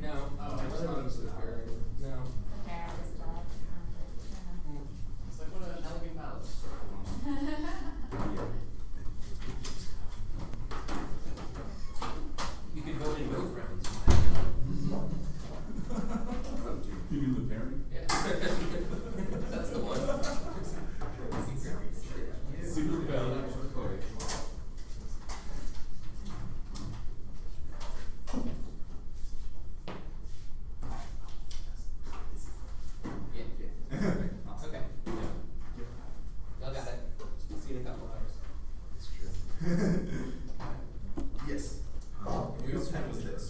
No. Oh, response to the pairing. No. The pairing is bad. It's like what an elegant balance. You could vote in both rounds. You mean the pairing? Yeah. That's the one. Secret ballot. Okay. Y'all got it. See you in a couple hours. It's true. Yes. What time was this?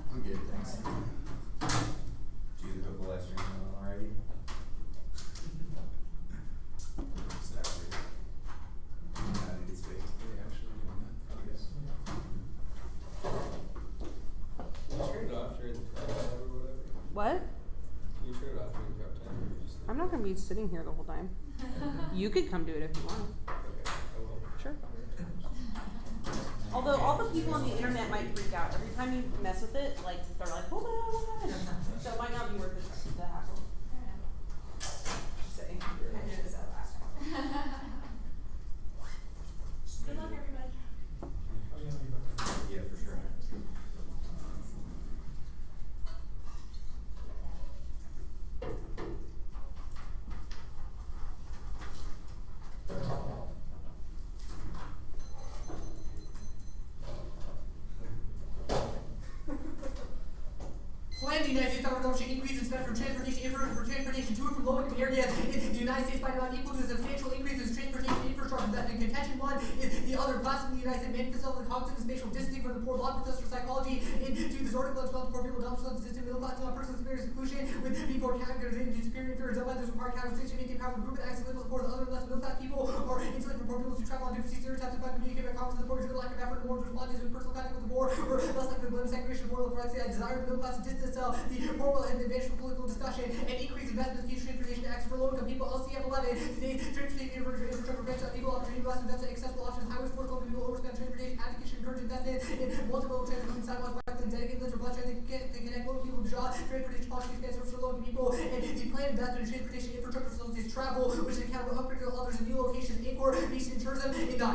I'm good, thanks. Jesus, hope the live stream's on already. Sorry. I need to speak. They actually doing that? Yes. Can you turn it off during the prep time or whatever? What? Can you turn it off during prep time or just? I'm not gonna be sitting here the whole time. You could come do it if you want. Okay, I will. Sure. Although all the people on the internet might freak out every time you mess with it, like they're like, hold on. So it might not be worth the hassle. Just saying. I did this last time. Good luck, everybody. Yeah, for sure. Plan the United States government to increase in spend for transportation to and from low-income areas in the United States by about equal to a substantial increase in transportation infrastructure investment. Contention one is the other classically the United States manifesto of the cognitive and spatial distancing from the poor law professor of psychology into this article as well as poor people dump the system middle class and personal experience inclusion with people categorized into superior inferior done by this required categorization making power of the group and access to the poor the other less middle class people are insulated from poor people to travel on different stereotypes about communicate by congress of the poor is lack of effort and more responses to personal contact with the poor or less likely to blame segregation of moral for I desire the middle class to distance the moral and advantage for political discussion and increase investment in future transportation access for low-income people. LCF 11 today's transportation infrastructure branch out people opportunity less investment accessible options highways for local people overspend transportation advocacy encourage investment in multiple transportation sidewalks bikes and dedicated lanes for bus transit to connect local people to jobs transportation policy expansion for low-income people and the planned investment in transportation infrastructure facilities travel which is accountable upgrade to others in new locations incorporation and tourism in 9.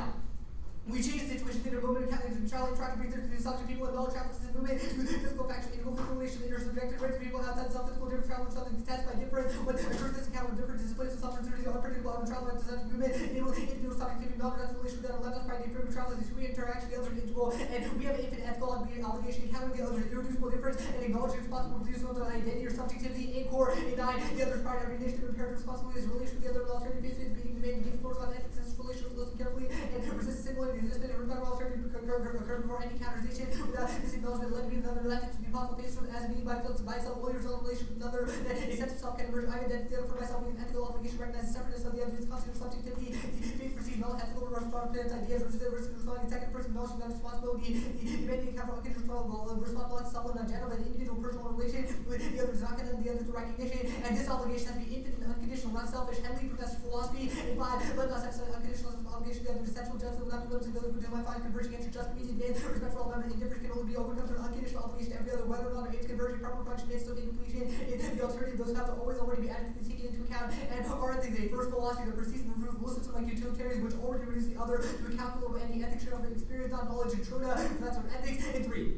We change the situation in a moment of Catholics and traveling track to bring the subject people and knowledge traffic system movement to physical faction, equal physical relation, intersubjective rights of people outside self physical different travel something to test by different when occurs this account of different displays of opportunity unpredictable and travel rights of movement, enable individual subjectivity, knowledge relation with that left by different travel as we interact the other integral and we have an infinite ethical obligation encountering the other irreducible difference and acknowledging responsible to do so to identity or subjectivity in core in 9 the other part every nation imperative responsibility is relation with the other alternative basis being the main force on ethics and relation with listen carefully and resist similarly existence and federal alternative occurred before any counterization without this acknowledgement led me to another left to be possible based on as meaning by myself lawyers on relation with another that a sense of self can emerge I identify for myself with an ethical obligation recognize the separateness of the other is constitutional subjectivity the faith perceived non-ethical response plans ideas which is the risk of responding second person acknowledging that responsibility the demanding account for unconditional responsible and self and general and individual personal relation with the other is not going to the other to recognition and this obligation has to be infinite and unconditional not selfish Henley professor philosophy and 5 let us have unconditional obligation the other is essential justice without the limits of those who do my fine converging into just immediate gains respect for all members indifference can only be overcome through an unconditional obligation to every other whether or not aims converging proper function is still incompletion the alternative those have to always already be adequately taken into account and are things a first philosophy that proceeds and removes listens to like utilitarians which already reduce the other to account for any ethics of experience not knowledge and truna that's from ethics and 3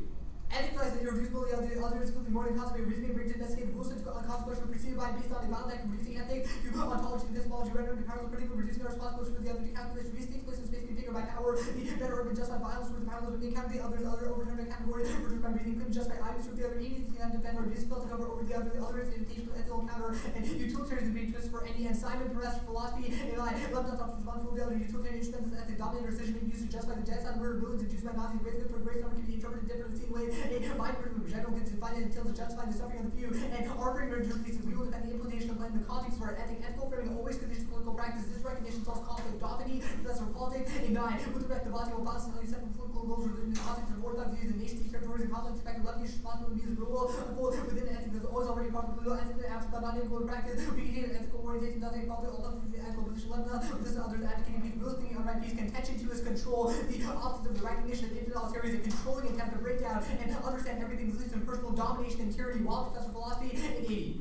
Ethics that irreducible the other is completely more than constantly reasoning bring to investigate the rules and consequential preceded by based on a boundary of reducing ethics to ontology and epistemology rendering the powerless particular reducing our responsibility for the other to calculate reduce things place in space configured by power the better urban just by violence with the powerless but encounter the others other overturned category reduced by reasoning couldn't just by items with the other eating can defend or reduce to cover over the other is an invitation to ethical counter and utilitarianism being twisted for any and Simon Perez philosophy and I love not to responsible for the other utilitarian instruments ethic dominating decision being used to justify the genocide murder billions induced by Nazis race good for a great number can be interpreted differently in the same way a mind burden of general goods and finite until to justify the suffering of the few, and arguing or interpretation, we will defend the implementation of blame in the context of our ethical framing always conditions political practice. This recognition solves conflict. Dauphiny, professor of politics, and 9. With respect to the body of constantly set political goals within the context of orthodox views and nation state territories and conflict, expected left nation responsible views of rule within an ethic that's always already properly ethically absent but not equal in practice. We continue an ethical orientation, nothing about all of the ethical position left this and others advocating peace, those thinking on right peace, contention to is control, the opposite of the recognition of infidel theories, a controlling attempt to break down and to understand everything is least in personal domination and tyranny, while professor of philosophy in 80.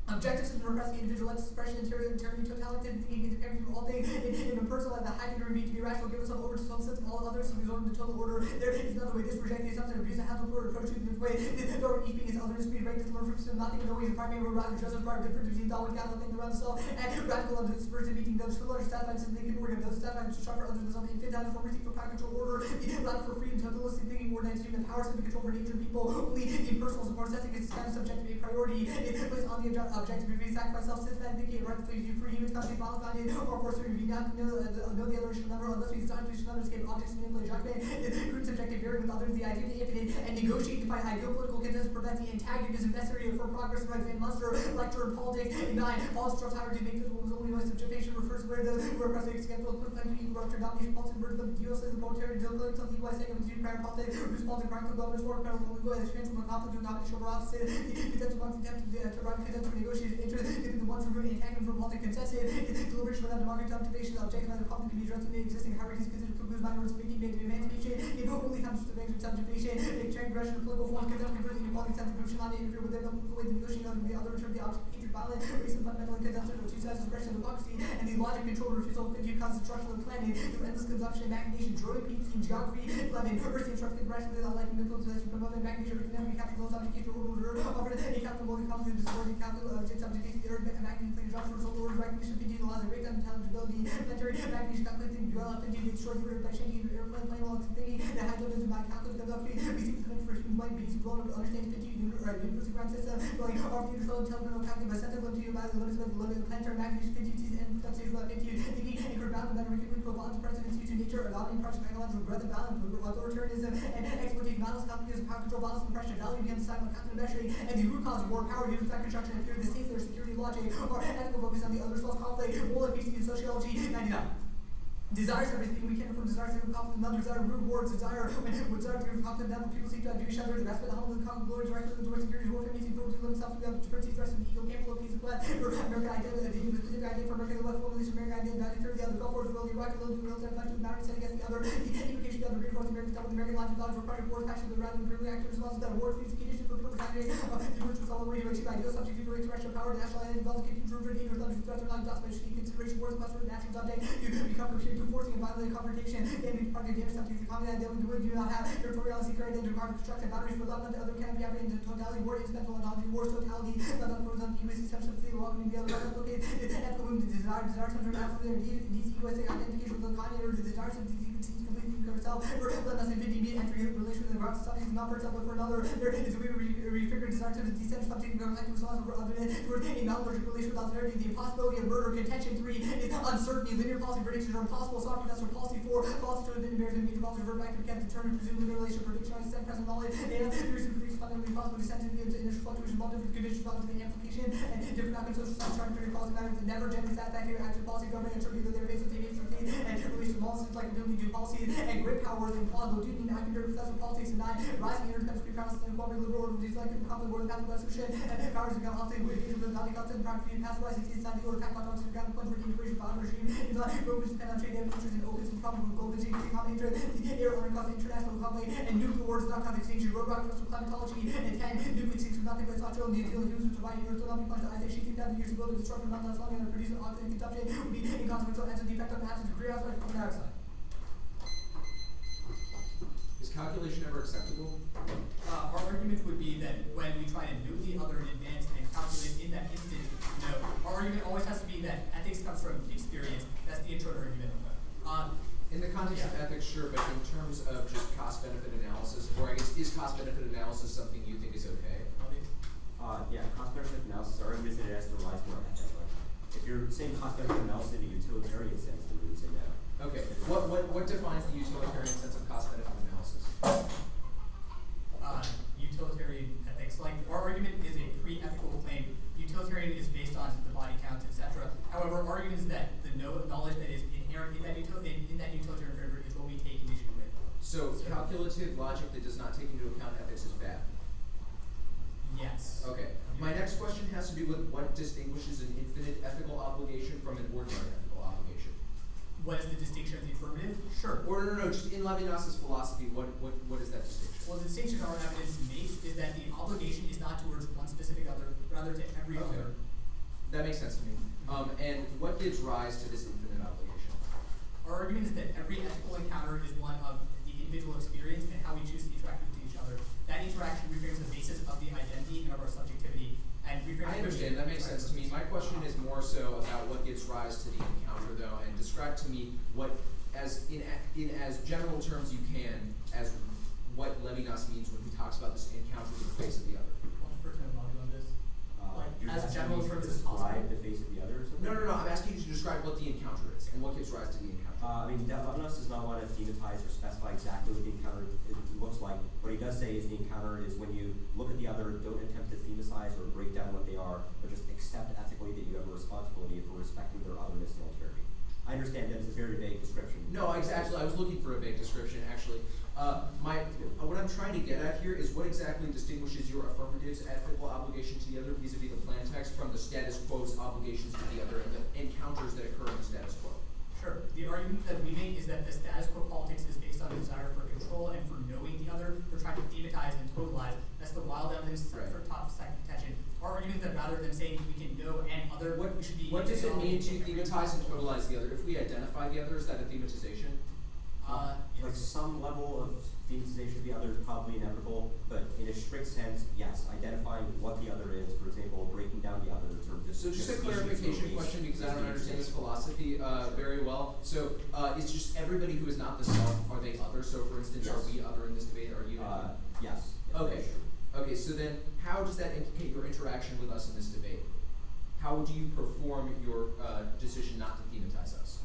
Objectives of repressing the individual expression, tyranny, totalitarian thinking, independent from all things, in a personal life, the high degree to be rational, give itself over to some sense of all others, so resort to total order. There is another way. This rejects the assumption of abuse and handle for approach to this way. Or each being its others, speed, break, this learn from system, nothing in no way is primary, or rather, just as far different between Darwin, Catholic, thing around the self, and radical and dispersed meeting those for large satisfied, so they can order those satisfied to suffer others, and some infant down for receipt for power control order, the radical for freedom, totalistic thinking, organized human power, civic control for nature and people, only impersonal support, setting is kind of subject to a priority, it plays on the objective of being sacrificed. Self-systematic thinking, right for humans, country, violence, founded, or force we not know the other should never, unless we design to another escape objects, manipulate judgment, group subjective varying with others, the idea of the infinite, and negotiate to find ideal political consensus, prevent the antagonism necessary for progress, right, Van Muster, lecture in politics, and 9, false trust, hierarchy, make this woman's only noise, subjugation refers to where the repressive scandals, political entity, rupture, domination, politics, birth of the US's, proletarian, deal, some equal, second, to prior politics, reduce politics, practical government, for federal political, as transform conflict to domination over office, the defense amongst attempts to arrive at consensus for negotiation, interest, giving the ones who really for multi consensus, deliberation without democratic observation, objective and the public can be addressed in the existing hierarchies considered to lose minorities speaking made to emancipation, it only comes to the range of subjugation, transgression of political forms, contempt, converting inequality, sense of group should not interfere with them, the way the negotiating of the other term, the object, hatred, violence, race, and fundamental consumption of two sides, expression of democracy, and the logic, control, refusal of thinking, construction of planning, through endless consumption, machination, drawing, painting, geography, lemon, earthly, instructive, rational, life, mental, intellectual, promoting, machination, economic, capital, subjugation, order, offer, a capital, multi-competent, distorting, capital, subjugation, the earth, machination, construction, result, order, recognition, continue the laws of breakdown, intelligibility, planetary, machination, calculating, develop, continue, destroy, the earth by changing the airplane, plane, while it's thinking, the high domains of my calculus, developing, receiving the for human mind, basic role of understanding, continue, universal ground system, going, our universal intelligent, calculating, by sensitive limit to by the limits of the limit, planetary, machination, continue, and fluctuation, continue, thinking, anchored ground, and equally equivalent to presidency to nature, adopting project, ecological breadth and balance, authoritarianism, and exploitation, balance, calculus, power control, balance, compression, value against cycle, calculus, measuring, and the root cause of war, power, use, construction, and fear, the state, their security, logic, or ethical focus on the other false conflict, role of peace in sociology, 99. Desires everything we can from desires to conflict, another desire, root words, desire, when desire to conflict, then people seek to outdo each other, the respect, the humble, the common glory, directly the door, security, warfare, meeting, property, limit, self, to perceive threats from the ego, capable of peace and blood, American identity, the specific idea for American left, formulation, American identity, value, fear, the other, Gulf Wars, the Iraq, the military, much to the mountain, set against the other, the implication of the other, reinforcing American stuff with American life, and values, required wars, passion, the round, and primarily active responses that awards, these conditions for the purpose, the virtues, all the way to achieve ideal subject to expression of power, national identity, development, control, dangerous, threats, are not just by consideration, wars, plus for natural subject, you become prepared to forcing and violently confrontation, and part of the damage something to combat, they do not have territorial security, and regard construction boundaries for love, and the other can be happening into totality, war is mental analogy, war totality, not on the egoistic substance, welcoming the other, replicate, ethical movement, desire, centered, absolutely, these egoistic identification with the continent, or the desire to see completely yourself, or let us infinity meet, enter into relation with the rock, something not for itself, but for another, there is a way to refigure desire to descend something, collective response over other, toward a non-logic relation with authority, the impossibility of murder, contention, 3, is uncertainty, linear policy predictions are impossible, so that's for policy 4, false to the American media policy revert back to can determine presumed linear relation prediction on extent present knowledge data theories and predictions fundamentally possible descent into initial fluctuation multiple conditions found to the application and different outcomes social science trying to policy matters that never generally satisfactory actual policy government and certainly that they're based on the and release from policies like ability to do policies and great power and implausible duty and accurate professional politics and 9 rising interdependence balance and equality liberal order deflecting conflict war and path of shit and powers become often with engagement with value content practically and pass rising to the order attack on the ground point for integration of our regime is not which depend on trade and futures and opens and problem with global common interest, the air order cause international conflict, and nuclear wars not cause extinction, road rock for climatology, and 10 nuclear extinction nothing but natural New Zealand humans providing earth will not be plunged to ice age 60,000 years ago, the destruction not last long and produce oxygen consumption would be inconsequential and the effect on the absence of greenhouse carbon dioxide. Is calculation ever acceptable? Our argument would be that when we try and know the other in advance and calculate in that instant, no. Our argument always has to be that ethics comes from experience. That's the intro argument. In the context of ethics, sure, but in terms of just cost-benefit analysis, or I guess is cost-benefit analysis something you think is okay? Yeah, cost-benefit analysis, our argument is that it has to rise more ethically. If you're saying cost-benefit analysis in a utilitarian sense, then we would say no. Okay. What defines the utilitarian sense of cost-benefit analysis? affirmative logic that does not take into account ethics is bad? Yes. Okay. My next question has to do with what distinguishes an infinite ethical obligation from an ordinary ethical obligation. What is the distinction of the affirmative? Sure. Or no, just in Levinas's philosophy, what is that distinction? Well, the distinction our evidence makes is that the obligation is not towards one specific other, rather to every Okay. other. That makes sense to me. And what gives rise to this infinite obligation? Our argument is that every ethical encounter is one of the individual experience and how we choose to interact with each other. That interaction reframes the basis of the identity and of our subjectivity. And reframes I understand, that makes sense to me. My question is more so about what gives rise to the encounter though, and describe to me what, as in as general terms you can, as what Levinas means when he talks about this encounter in the face of the other. I'll defer to Emmanuel on this. Like, You're as asking general me to terms as possible. describe the face of the other or something? No, I'm asking you to describe what the encounter is and what gives rise to the encounter. Levinas does not want to thematize or specify exactly what the encounter looks like. What he does say is the encounter is when you look at the other, don't attempt to thematize or break down what they are, but just accept ethically that you have a responsibility for respecting their otherness and alterity. I understand that it's a very vague description. No, exactly. I was looking for a vague description, actually. What I'm trying to get at here is what exactly distinguishes your affirmative's ethical obligation to the other vis-a-vis the plan text from the status quo's obligations to the other and the encounters that occur in the status quo. Sure. The argument that we make is that the status quo politics is based on a desire for control and for knowing the other. We're trying to thematize and totalize. That's the wild evidence Right. for top second contention. Our argument is that rather than saying we can know and other, we should be. What does it mean to thematize and totalize the other? If we identify the other, is that a thematization? Like some level of thematization of the other is probably inevitable, but in a strict sense, yes, identifying what the other is, for example, breaking down the other in terms of So just a species, clarification race, question because I don't understand this thematization. philosophy very well. So it's just everybody who is not the self, are they other? So for instance, are Yes. we other in this debate? Are you? Yes. Okay. Okay, so then how does that indicate your interaction with us in this debate? How would you perform your decision not to thematize us?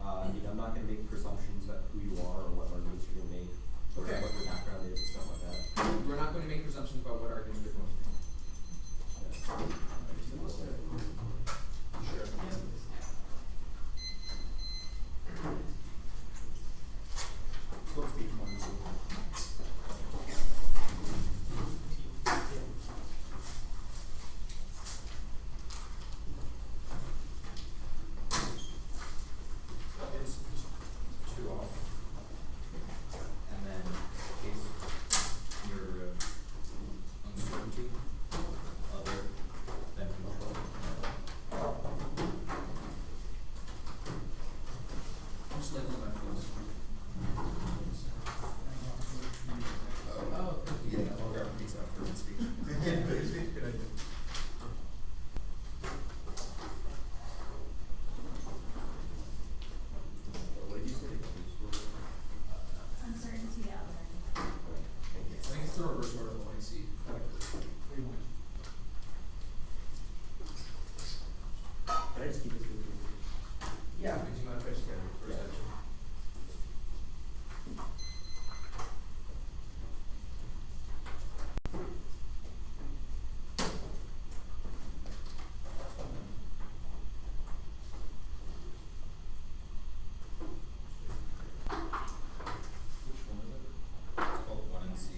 I'm not going to make presumptions about who you are or what arguments you're going to make, or Okay. what your background is, and stuff like that. We're not going to make presumptions about what arguments we're going to make. Sure. What speech one is it? It's two off. And then case your uncertainty, other than control. Just like my phone. Yeah, I'll grab a piece after the speech. Yeah, good idea. What did you say? Uncertainty out there. I think it's the reverse order of what I see. Can I just keep this moving? Yeah, but do you mind if I just get it for a Yeah. second? Which one is it? It's called one and C.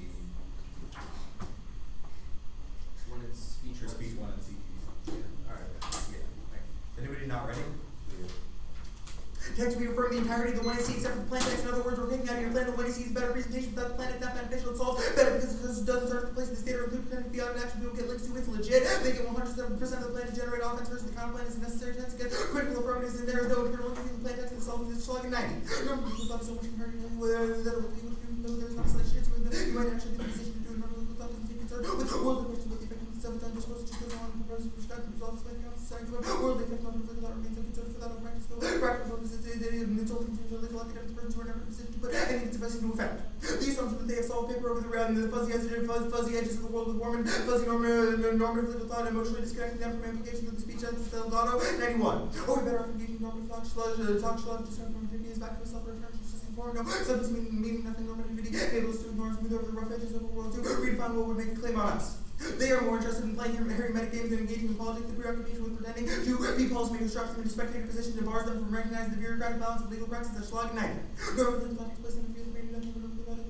When it's speech Or speech one and C piece. Alright. Yeah. Anybody not ready? Text, we affirm the entirety of the 1AC except for the plan text. In other words, we're picking out of your plan the 1AC is a better presentation without the plan. It's not beneficial. It's all better because it doesn't start to place in the state or include pretending to be out of action. People get links to it's legit. They get 100% of the plan to generate offense versus the counter plan is a necessary chance to get critical affirmatives in there. Though, if you're looking at the plan text and solving this slug in 90. Remember, people thought so much compared to that there's not such chance with you might actually be in a position to do it. Remember, people thought take concern with the world question with the effect of the self-time discourse to goes on proposes prescribed results like society world effect on the that remains unconsidered for that of practical purposes it's all continues legal academic persons who are never considered to put any of its investing into effect. The assumption that they have solved paper over the ground and the fuzzy edges of the world of warm and fuzzy normative legal thought emotionally disconnecting them from implications of the speech as the Dotto 91. Oh, we better off engaging normative talk sludge just normativity is back to a self-referential system form. No, substance meaning nothing normativity enables us to ignore smooth over the rough edges of the world to redefine what would make a claim on us. They are more interested in playing hermetic games than engaging in politics. The preoccupation with pretending to be policymakers drops them into spectator positions and bars them from recognizing the bureaucratic balance of legal practice that schlag 90. Government takes place in the field of maybe nothing but the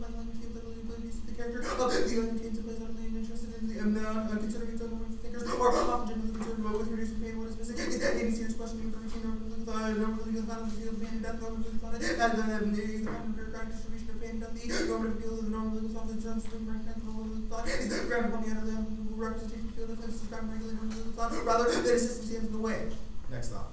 character of the other teams that plays utterly uninterested in considering its own way of thinkers, or often generally concerned about with reducing pain, what is missing is any serious questioning the routine or normally thought of the field of pain and death, normally thought it, and the pattern of bureaucratic distribution of pain and death, the normative field of the normally thought that terms of normally thought is grounded upon the underlying representation field of sense described regularly normally thought, rather than a system stands in the way. Next thought.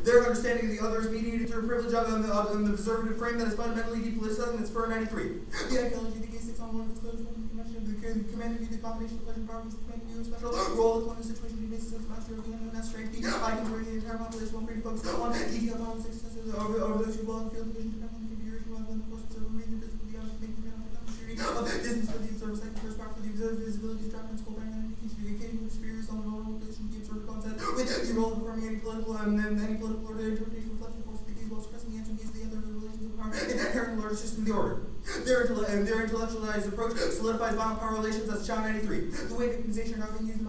Their understanding of the other is mediated through a privilege of the preservative frame that is fundamentally depoliticized, and it's for 93. The ideology of the case 6 on 1 of its closed form of the convention of the command of the combination of pleasure and power is the command of the special role of the situation in the basis of the master of the unknown strength. The icons where the entire population will free to focus on detailed knowledge successes over those who will in field division depend on the configuration rather than the force of remain invisible the object making depend on the security of distance for the observer second first part for the observer visibility strap principle back and indicating the experience on the role of relation to the observer concept with the role of affirming any political any political order interpretation reflects the force of the case while expressing the answer against the other relations of power inherent in the larger system of the order. Their intellectualized approach solidifies violent power relations as Chow 93. The way victimization are being used in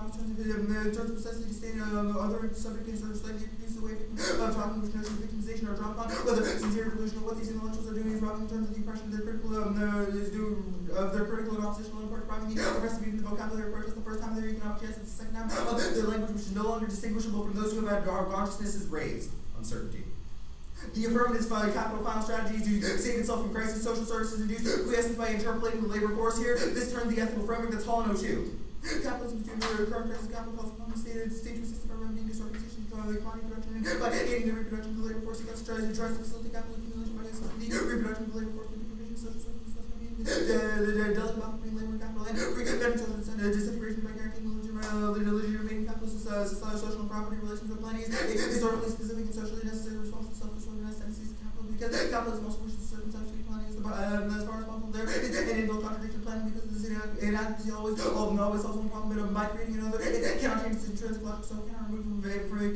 terms precisely to state other subject things are slightly reduced the way of talking which notion of victimization are drawn upon, whether sincere delusion of what these intellectuals are doing is wrong in terms of the impression their critical of their critical and oppositional import depriving the oppressive even the vocabulary approach is the first time their economic chance, it's the second time of their language which is no longer distinguishable from those who have had our consciousness is raised. Uncertainty. The affirmative capital final strategy to save itself from crisis, social services induced quiescence by interpolating the labor force here. This turns the ethical framework that's Hall in 02. Capitalism is doing the current crisis capital calls upon the state to assist by remedying disorganization of the commodity production and by aiding the reproduction of the labor force against tries to facilitate capital accumulation by assisting the reproduction of the labor force with the provision of social services, the delicate balance between labor and capital and disintegration by guaranteeing the legitimating capitalist society, social and property relations with plenty is orderly, specific, and socially necessary response to self-disorganized tendencies of capital because capitalism also wishes to circumcise free planning as far as possible there and inbuilt contradiction planning because this inadequacy always solves one problem but by creating another it cannot change its intrinsic logic so it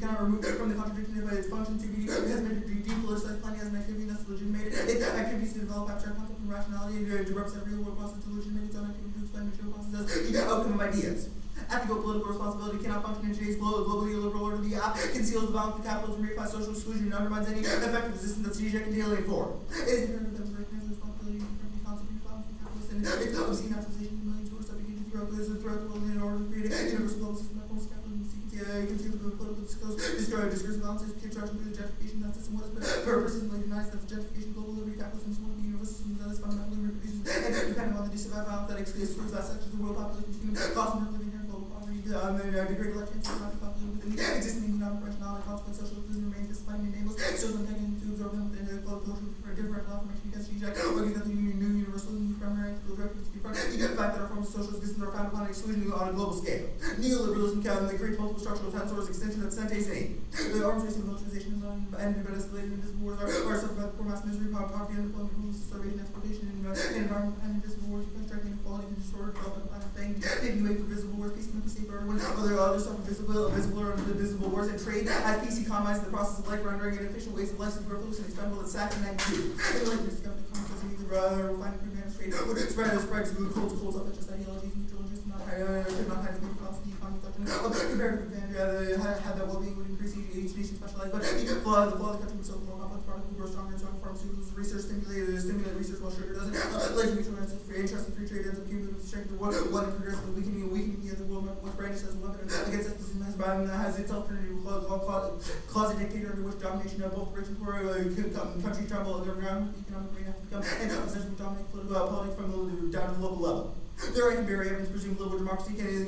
cannot remove from the contradiction of its function to be has been depoliticized planning as an activity that's legitimated it activities to develop abstract concept and rationality to represent real world process to legitimate its own activity to explain material process as the outcome of ideas. Ethical political responsibility cannot function in today's globally illiberal order. The app conceals the violence of capitalism, reifies social exclusion, and undermines any effective resistance that strategic and alien for. It is imperative that we recognize the responsibility to confront the concept of violence of capitalists and its obscene naturalization of millions who are subjugated throughout the world in order to create a universal global system that forms capitalism. Conceal the political discourse of violence is construction through the gentrification that system. What is persistently denies that the gentrification, global liberty, capitalism is one of the universal systems that is fundamentally reproduces and dependent on the disavowed violence that excludes that section of the world population, human cost and living here, global poverty, the great elections, economic population within the existing economic rationality, consequence, social inclusion remains disciplined and nameless, still intending to absorb them within the global culture for a different affirmation against G-Jack, argues that the new universalism is primary to direct to confront the fact that our forms of social existence are founded upon exclusion on a global scale. Neoliberalism can create multiple structural tensors, extension of sentence aid. The arms race and militarization is ended but escalated invisible wars are suffered by the poor mass misery, poverty, unemployment, rules, starvation, exploitation, and environment and invisible wars, constructing inequality and disorder, development, planet thing, paving way for visible wars, peace and safe for everyone. Other suffer visible or invisible wars and trade as PC compromises the process of life, rendering inefficient ways of life superfluous and expendable at SAC and 92. It like discovered the concepts of either refining crude management trade would spread to the cold self-interest ideologies, mutual interest, not high philosophy, economic doctrine, comparative advantage, had that well-being would increase each nation specialized, but the flaw of the country was so more complex product would grow stronger and stronger pharmaceuticals, research stimulate research while sugar doesn't. Like mutual interest in free trade ends up cumulative strength of one and progressively weakening the other world, which branches as a weapon against ethnicism has itself turned into a closet dictator under which domination of both rich and poor countries travel underground economic arena has become and essentially dominate politics from down to the local level. Their secondary evidence presumed global democracy can be the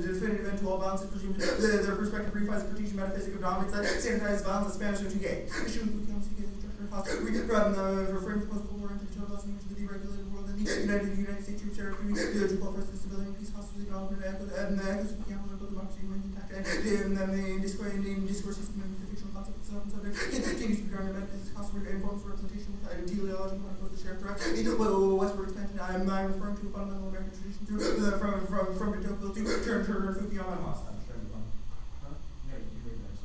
definitive end to all violence and presumed their perspective refines the Cartesian metaphysic of dominance that sanitizes violence as Spanish and 2K. Issuing Foucault's structure costs referring to post-war into total loss into the deregulated world and the United States troops are to call for stability and peace, hostility, acknowledgement, and the echoes of Foucault democracy remains intact and the discourse system and the fictional concept itself and subject continues to be grounded in metaphysics, cost informs representation with teleology when opposed to sheriff direct. Westward expansion, I'm referring to a fundamental American tradition from de Tocqueville to Turner, Fukuyama, and Haas.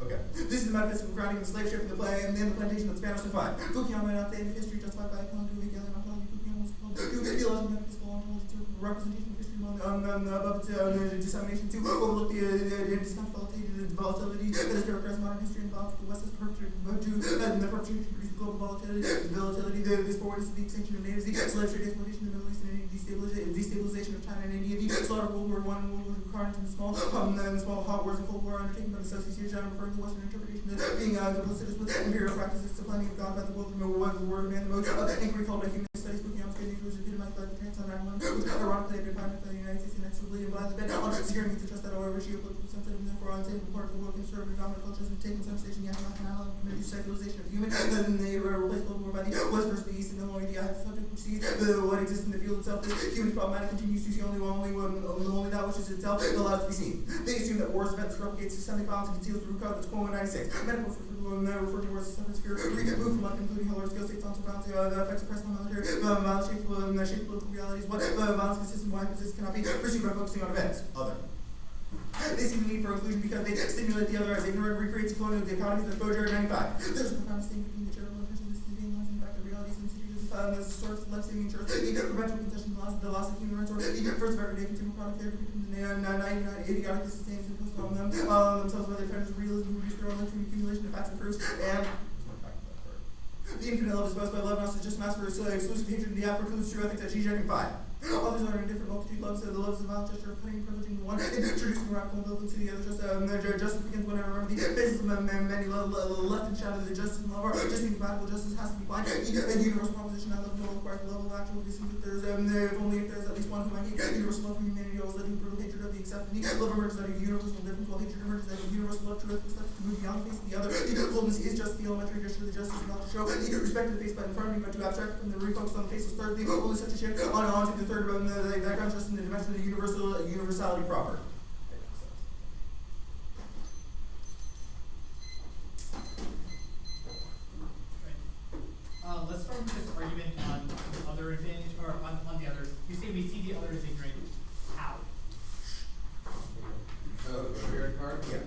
Okay. This is the metaphysical grounding of the slave ship in the play and the plantation of Spanish and 5. Fukuyama, not the end of history, justified by Colonialism, Fukuyama was called theological metaphysical ontology to representation of history among above dissemination to overlook the discount volatility that has characterized modern history and the West has the perpetration produced global volatility, this forward is the extinction of natives, the slave trade exploitation of the Middle East, and destabilization of China and India, the slaughter of World War I and World War II carnage, and the small hot wars and Cold War undertaken by the Association. I'm referring to the Western interpretation as being complicitous with imperial practices, supplanting of God by the world, the word of man, the mode of inquiry called by human studies, booking on stage, was epitomized by the trans on 9/11, which ironically had been founded by the United States inexorably and by the bed on securing the trust that however geopolitical sensitive and therefore unstable part of the world conservative dominant cultures have taken some station yet not and committed to secularization of the human, then they replaced global war by the West versus the East, and Illinois, the subject which sees what exists in the field itself, the human problematic continues to see only that which is itself allows to be seen. They assume that wars, events, propagates systemic violence, and conceals the root cause. That's quote 96. Metaphors refer to wars as separate sphere, removed from life, including how large scale states on violence, the effects of personal military, violence, shape political realities, what violence consists and why consists cannot be pursued by focusing on events. Other. They see the need for inclusion because they stimulate the other as ignorant recreates colonial economies that Bojack 95. There's a profound distinction between the charitable intention of this being less in fact the realities and cities as a source of life-saving insurance, the perpetual concession the loss of human rights, or the first of everyday consumer product therapy between the idiotic sustains imposed on them themselves by their friends of realism who reduce their own life to accumulation of facts and proofs, and the infinite love is both by love, not just mass for exclusive hatred, and the act precludes true ethics at Zizek and 5. Others are in different multitude loves, the loves of violent gesture of putting and privileging the one, introducing radical indulgence to the other. Justice begins when I remember the faces of many left in shadow. The justice and love are just incompatible. Justice has to be blind. And universal proposition, I love no requires the level of actual disease. If there's only if there's at least one whom I hate. Universal love for humanity always led to brutal hatred of the accepted. Love emerges out of universal difference, while hatred emerges out of universal love to respect to move beyond the face of the other. The coldness is just the elementary gesture. The justice is not to show respect to the face by confirming, but to abstract from the refocus on the face is thirdly only such a shift on to the third about that comes just in the dimension of the universality proper. Let's start with this argument on the other advantage, or on the others. You say we see the other as ignorant. How? Oh, shared card? Yes.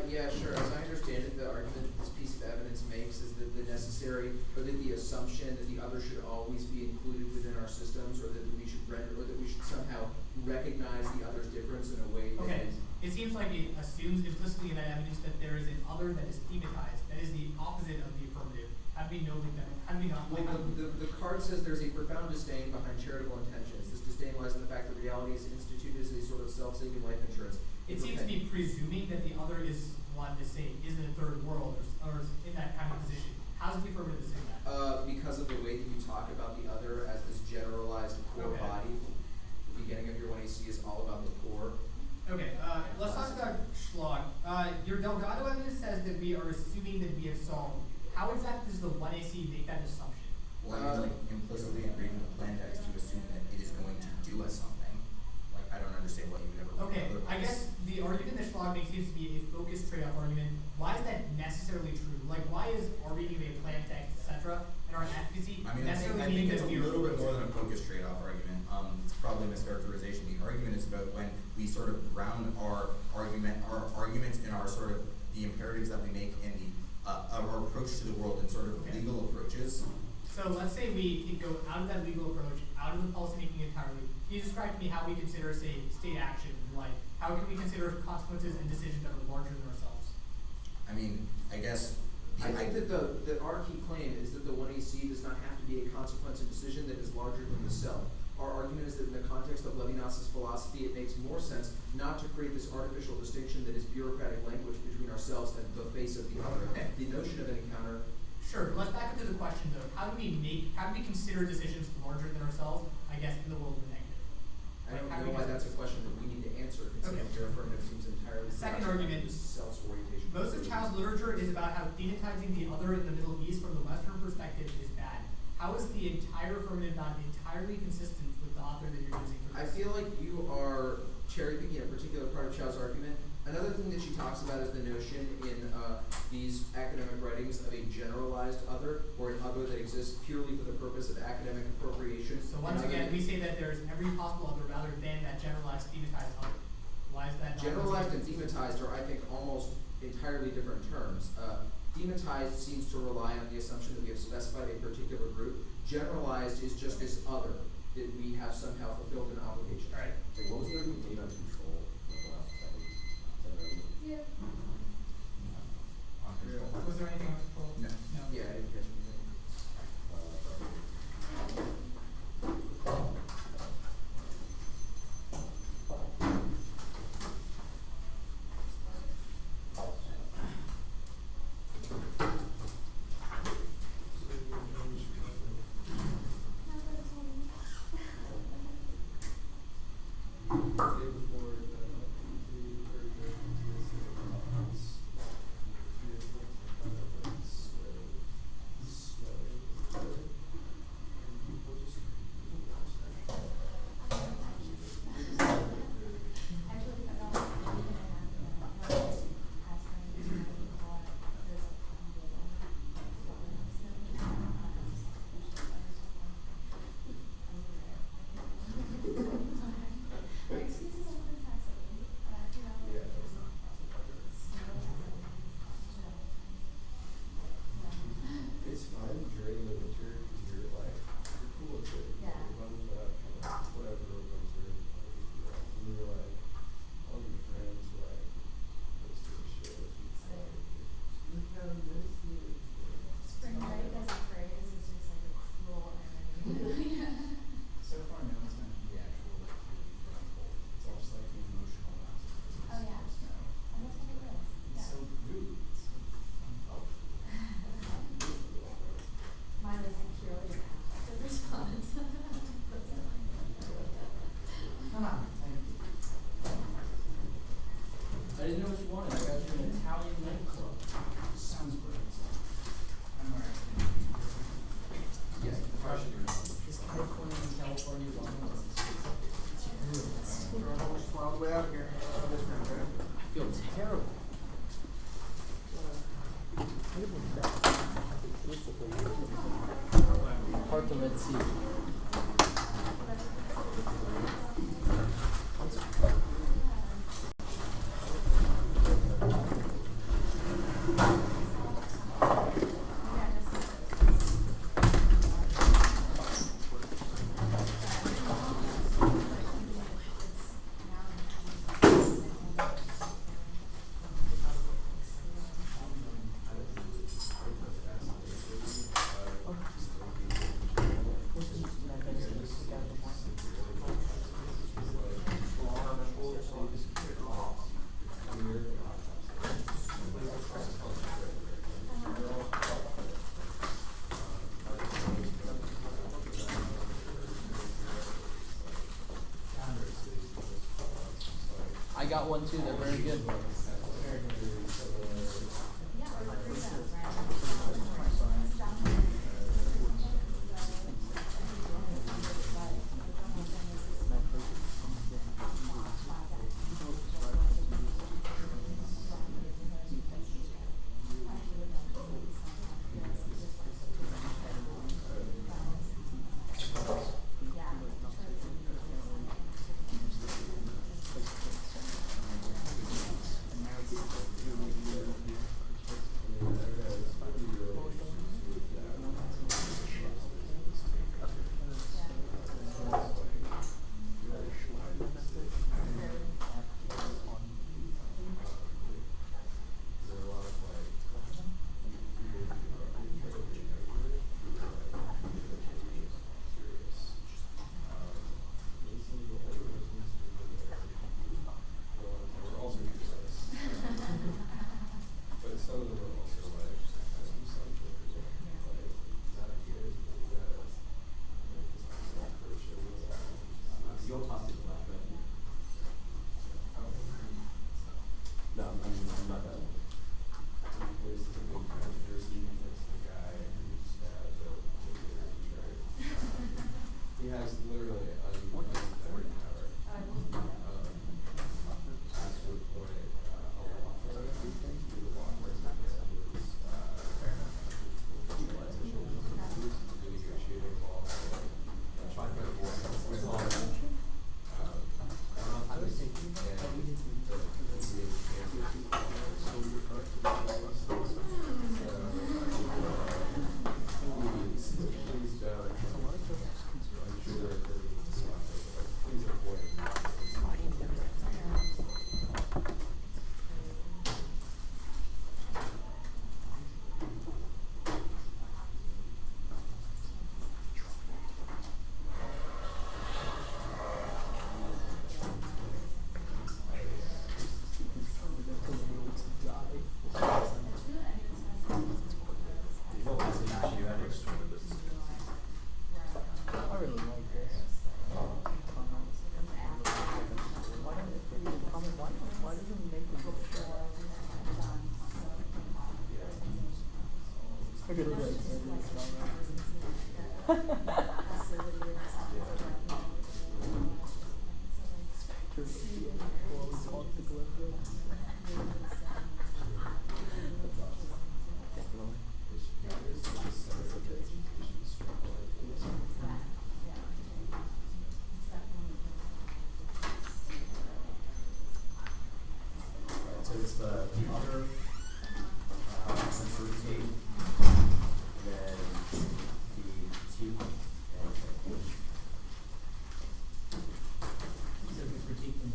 Yeah, sure. As I understand it, the argument this piece of evidence makes is that the necessary, or that the assumption that the other should always be included within our systems, or that we should render, or that we should somehow recognize the other's difference in a way that Okay. is. It seems like it assumes implicitly in that evidence that there is an other that is thematized, that is the opposite of the affirmative. How do we know that? How do we not? Well, the card says there's a profound disdain behind charitable intentions. This disdain lies in the fact that reality is instituted as a sort of self-saving life insurance. It seems to be presuming that the other is one to say is in a third world or in that kind of position. How does the affirmative assume that? Because of the way that you talk about the other as this generalized core Okay. body. The beginning of your 1AC is all about the core. Okay, let's talk about Schlag. Your Delgado evidence says that we are assuming that we have solved. How exactly does the 1AC make that assumption? Well, I mean, like, implicitly agreeing with the plan text to assume that it is going to do us something. Like, I don't understand what you would ever want Okay, otherwise. I guess the argument that Schlag makes seems to be a focused trade-off argument. Why is that necessarily true? Like, why is our reading of a plan text, etc., and our advocacy I mean, I necessarily think mean it's that a we are little bit more than a focused trade-off argument. It's probably a mischaracterization. The argument is about when we sort of ground our arguments in our sort of the imperatives that we make in the our approach to the world and sort of Okay. legal approaches. So let's say we can go out of that legal approach, out of the policymaking entirely. Can you describe to me how we consider, say, state action? Like, how can we consider consequences and decisions that are larger than ourselves? I mean, I guess. I think that our key claim is that the 1AC does not have to be a consequence of decision that is larger than the self. Our argument is that in the context of Levinas's philosophy, it makes more sense not to create this artificial distinction that is bureaucratic language between ourselves and the face of the other. The notion of an encounter. Sure, let's back up to the question though. How do we consider decisions larger than ourselves, I guess, in the world of the negative? I don't How do know we why consider- that's a question that we need to answer, considering Okay. your affirmative seems entirely. Second argument. Self-orientation. Most of Chow's literature is about how thematizing the other in the Middle East from the Western perspective is bad. How is the entire affirmative not entirely consistent with the author that you're using for I this? feel like you are cherry picking a particular part of Chow's argument. Another thing that she talks about is the notion in these academic writings of a generalized other, or an other that exists purely for the purpose of academic appropriation. So once Another- again, we say that there's every possible other rather than that generalized thematized other. Why is that not Generalized and consistent? thematized are, I think, almost entirely different terms. Thematized seems to rely on the assumption that we have specified a particular group. Generalized is just this other. that we have somehow fulfilled an obligation. Alright. So what was the argument made on control? Like the last second? Is that right? Yeah. On control. Was there anything on control? No. No. Yeah, I didn't catch anything. It's fun during the winter because you're like, you're cool with it. Yeah. It runs up, whatever winter. And you're like, all your friends like, let's do a shit. It's like, look how nice it is. Spring break as a phrase is just like a cruel irony. So far, no one's mentioned the actual like really cold. It's all just like the emotional aspect. Oh, yeah. Snow. And that's what it is. It's so rude. It's so unfelt. Mine was like purely an affective response. That's it. Come on. I didn't know what you wanted. I got you an Italian nightclub. Sounds great. I'm alright. Yes, the question you're on. Is California and California long? We're almost all the way out here. I feel terrible. Part the Red Sea. I got one too. They're very good. Very good. Yeah, or what brings up, right? So it's the other uncertainty, and then the T and So we critique them.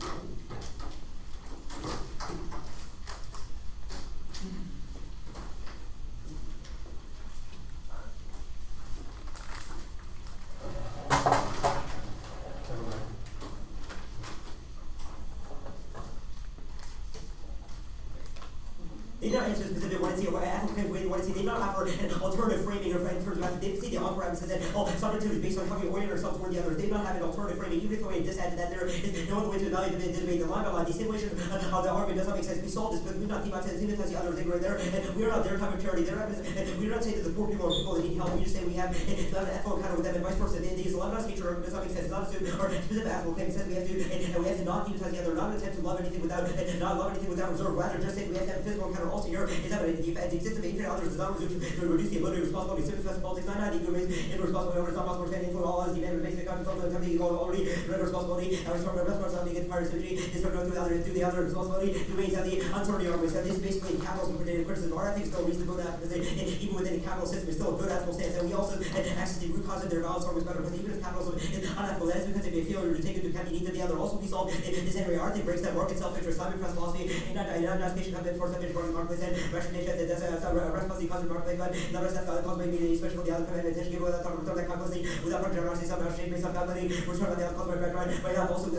They do not answer specific what I see, what I see, they do not offer an alternative framing or in terms of they see the on-ramp says that subjectivity is based on how we orient ourselves toward the other. They do not have an alternative framing, even if we just add to that there is no other way to evaluate the debate. The line by line, the simulation of the argument does not make sense. We solve this, but we do not think about it as the other thing right there. And we are not their type of charity. We do not say that the poor people are people that need help. We just say we have to have an ethical encounter with them and vice versa. They use a lot of nature argument does not make sense. It's not assumed or specific ethical claim. It says we have to not demonize the other, not attempt to love anything without reserve. Rather, just say we have to have a physical encounter. Also here is evident. The existence of infinite others does not reduce the ability of responsibility. Simple politics, not equal ways, in responsibility over some possible standing for all others, demand makes the country from the company already, responsibility, and responsibility against party symmetry, is to go through the other responsibility, remains at the uncertainty arguments. And this basically capitalism predicted criticism. Our ethics still reason to go to that because even within a capital system, it's still a good ethical stance. And we also access the root cause of their violence arguments better because even if capitalism is unethical, that is because if a failure to take into account the needs of the other. Also, we solve this area. Our thing breaks that market self-interest, Islamic philosophy, and not patient have been forced to marketplace and rationalization. That's a responsibility caused by marketplace, but not as caused by the especially the other command attention given without that calculation, without generosity, some change based on calculating, return on the outcome by background. But also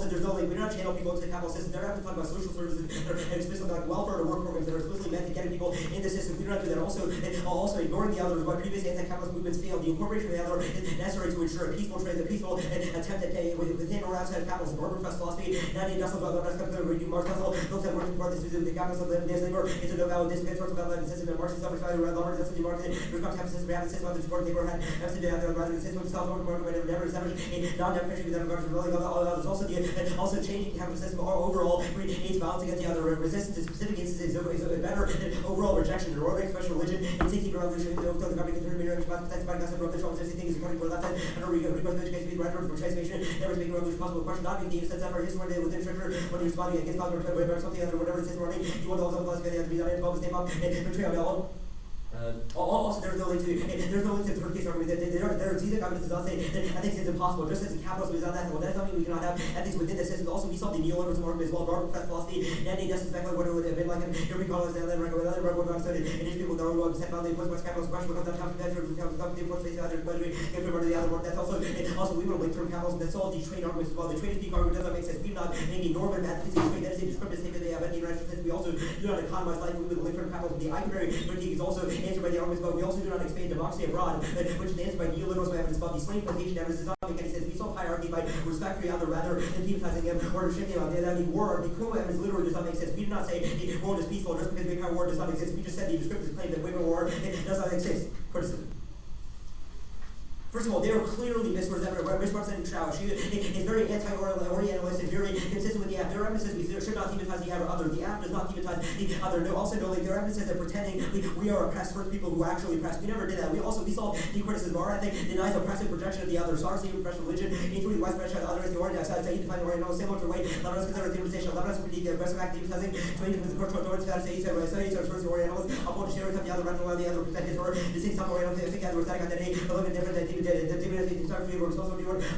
there's no link. We do not channel people into the capital system. They're not talking about social services and explicitly like welfare or work programs that are explicitly meant to get people in the system. We do not do that. Also ignoring the others, why previous anti-capitalist movements failed. The incorporation of the other is necessary to ensure a peaceful trade, a peaceful attempt at within or outside of capitalism. Urban Press philosophy, not industrial development, Marx Russell looks at working for this the capitalism of the labor is a no valid discourse source of development system and Marxist self-value around lower that's the market. Response capitalism, we have the system of the support labor had rather the system of self-organized market never established a non-definition with them regards to really all others. Also changing the capitalist system overall creates violence against the other. Resistance to specific instances is better than overall rejection. In order to express religion, in taking revolution, the government can turn to response to by gossip of the trouble. Things according to the left hand, and a request of education, rhetoric for transformation, never making revolution possible. Question not being the sense of our history within structure when you're responding against possible or something other, whatever it is running, you want all those philosophy to be done in step up and betrayal. Also, there's no link to the third case argument. These arguments does not say that ethics is impossible. Just as capitalism is unethical, that does not mean we cannot have ethics within the system. Also, we saw the neoliberalism argument as well. Darwin Press philosophy, and he doesn't speculate what it would have been like if we call it and then recommend other record on study. And these people don't know set about the post capitalist question becomes that counter the force face other but if we were to the other one. That's also we will link term capitalism. That's all these trade arguments as well. The trade speak argument does not make sense. We do not make a normative advocacy of trade. That is a descriptive statement they have any international sense. We also do not economize life. We will link term capitalism. The Eikenberry critique is also answered by the arguments, but we also do not expand democracy abroad, which is answered by neoliberalism evidence about the slave plantation evidence. Does not make any sense. We solve hierarchy by respect for the other rather than demonizing them or restricting them. The war, the criminal evidence literally does not make sense. We do not say the world is peaceful just because we have war does not exist. We just said the descriptive claim that women war does not exist. Criticism. First of all, they are clearly misrepresenting Chow. She is very anti-Orientalist and very consistent with the app. Their evidence says we should not demonize the other. The app does not demonize the other. No, also, no, like, their evidence says they're pretending we are oppressed towards people who are actually oppressed. We never did that. We saw the criticism. Our ethic denies oppressive projection of the other. SARS, even fresh religion, including white spread the other is the Oriental. So you define Oriental similar to way. Let us consider demonization. Let us critique the aggressive act demonizing. So you with the cultural authority that say so towards the Orientals. Upon the stereotype the other, rental the other, present his or the same some Oriental thing together, static identity, a little bit different than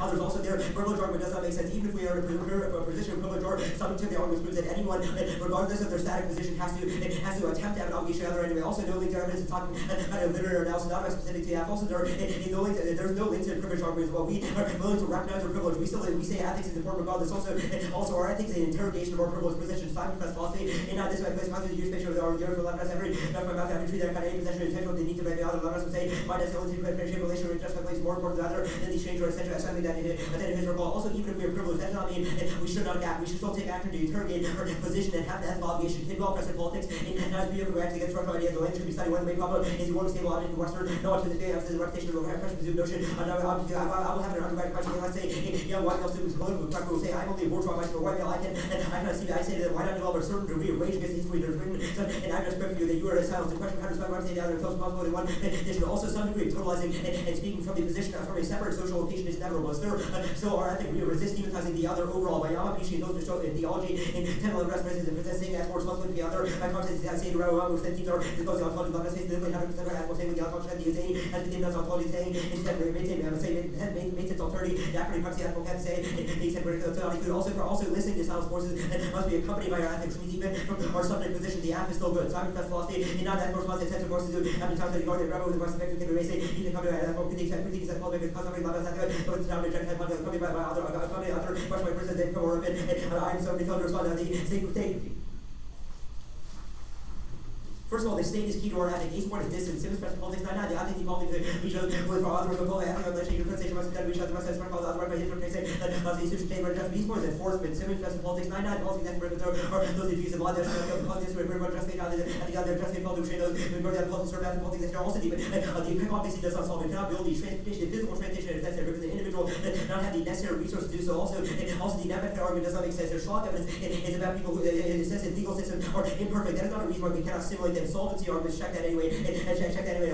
others also there. Privilege argument does not make sense. Even if we are in a position of privilege or subject to the argument proves that anyone, regardless of their static position, has to attempt to have an obligation other anyway. Also, no link to evidence talking about a literary analysis, not specific to that. Also, there's no link to privilege argument as well. We are willing to recognize our privilege. We say ethics is important regardless. Also our ethics is an interrogation of our privileged position. Simon Press philosophy, and not this way, place constant use spatial of the earth for left every not my mouth after treat that kind of any possession intentional they need to make the other. Let us say my destination to appreciate relation with just my place more important than other than the exchange or essential something that it is recall. Also, even if we are privileged, that does not mean we should not adapt. We should still take take action to interrogate her position and have the ethical obligation to involve present politics in not be able to react against structural ideas. The language should be studied. One of the main problem is the world stable object in Western knowledge to the day after the reputation of a precious presumed notion. I will have an undergraduate question. Let's say a young white male student who's political correct will say, I'm only a bourgeois, I'm a white male, I cannot see. I say to them, why not develop a certain degree of rage against history that is written? And I just put for you that you are a silence. The question, how does one say the other close responsibility one? There should also some degree of totalizing and speaking from the position of from a separate social location is inevitable. So our ethic, we resist demonizing the other overall by Yamapishi and those who show in theology in 10-11 references and possessing as more responsibility for the other. My context is I say to Raoul, which then teams are because the ontology of the space, literally 100% as we're saying with the ontology is saying, as the team does ontology saying, instead maintains its authority, the acronym proxy ethical can say, he said, also listening to sound forces must be accompanied by our ethics, which means even from our subject position, the app is still good. Simon Fest philosophy, in non-ethical response, sense of course, to do, how many times that you go to the rebel with the most effective can be racing, even come to ethical critiques that call because cosmic levels that good, but it's down to reject accompanied by other question by person, then come over and I'm somebody felt to respond to the sacred thing. First of all, the state is key to our ethic. Ace point is distance. Simmons press politics 99. The ethic equality we should with for other words of ethic of legislation translation must be we should the rest of the called other by his replacing that must be institution change just these points enforcement. Simmons press politics 99. Policy that for or those diffuse of law that should cause this very much just made out and the other just made to train those we that policy serve ethic politics that are also deep. The impact obviously does not solve. We cannot build the transportation, the physical transportation is necessary because the individual does not have the necessary resources to do so. Also the net argument does not make sense. There's strong evidence is about people who it says the legal system are imperfect. That is not a reason why we cannot simulate them. Solvency arguments check that anyway, and check that anyway.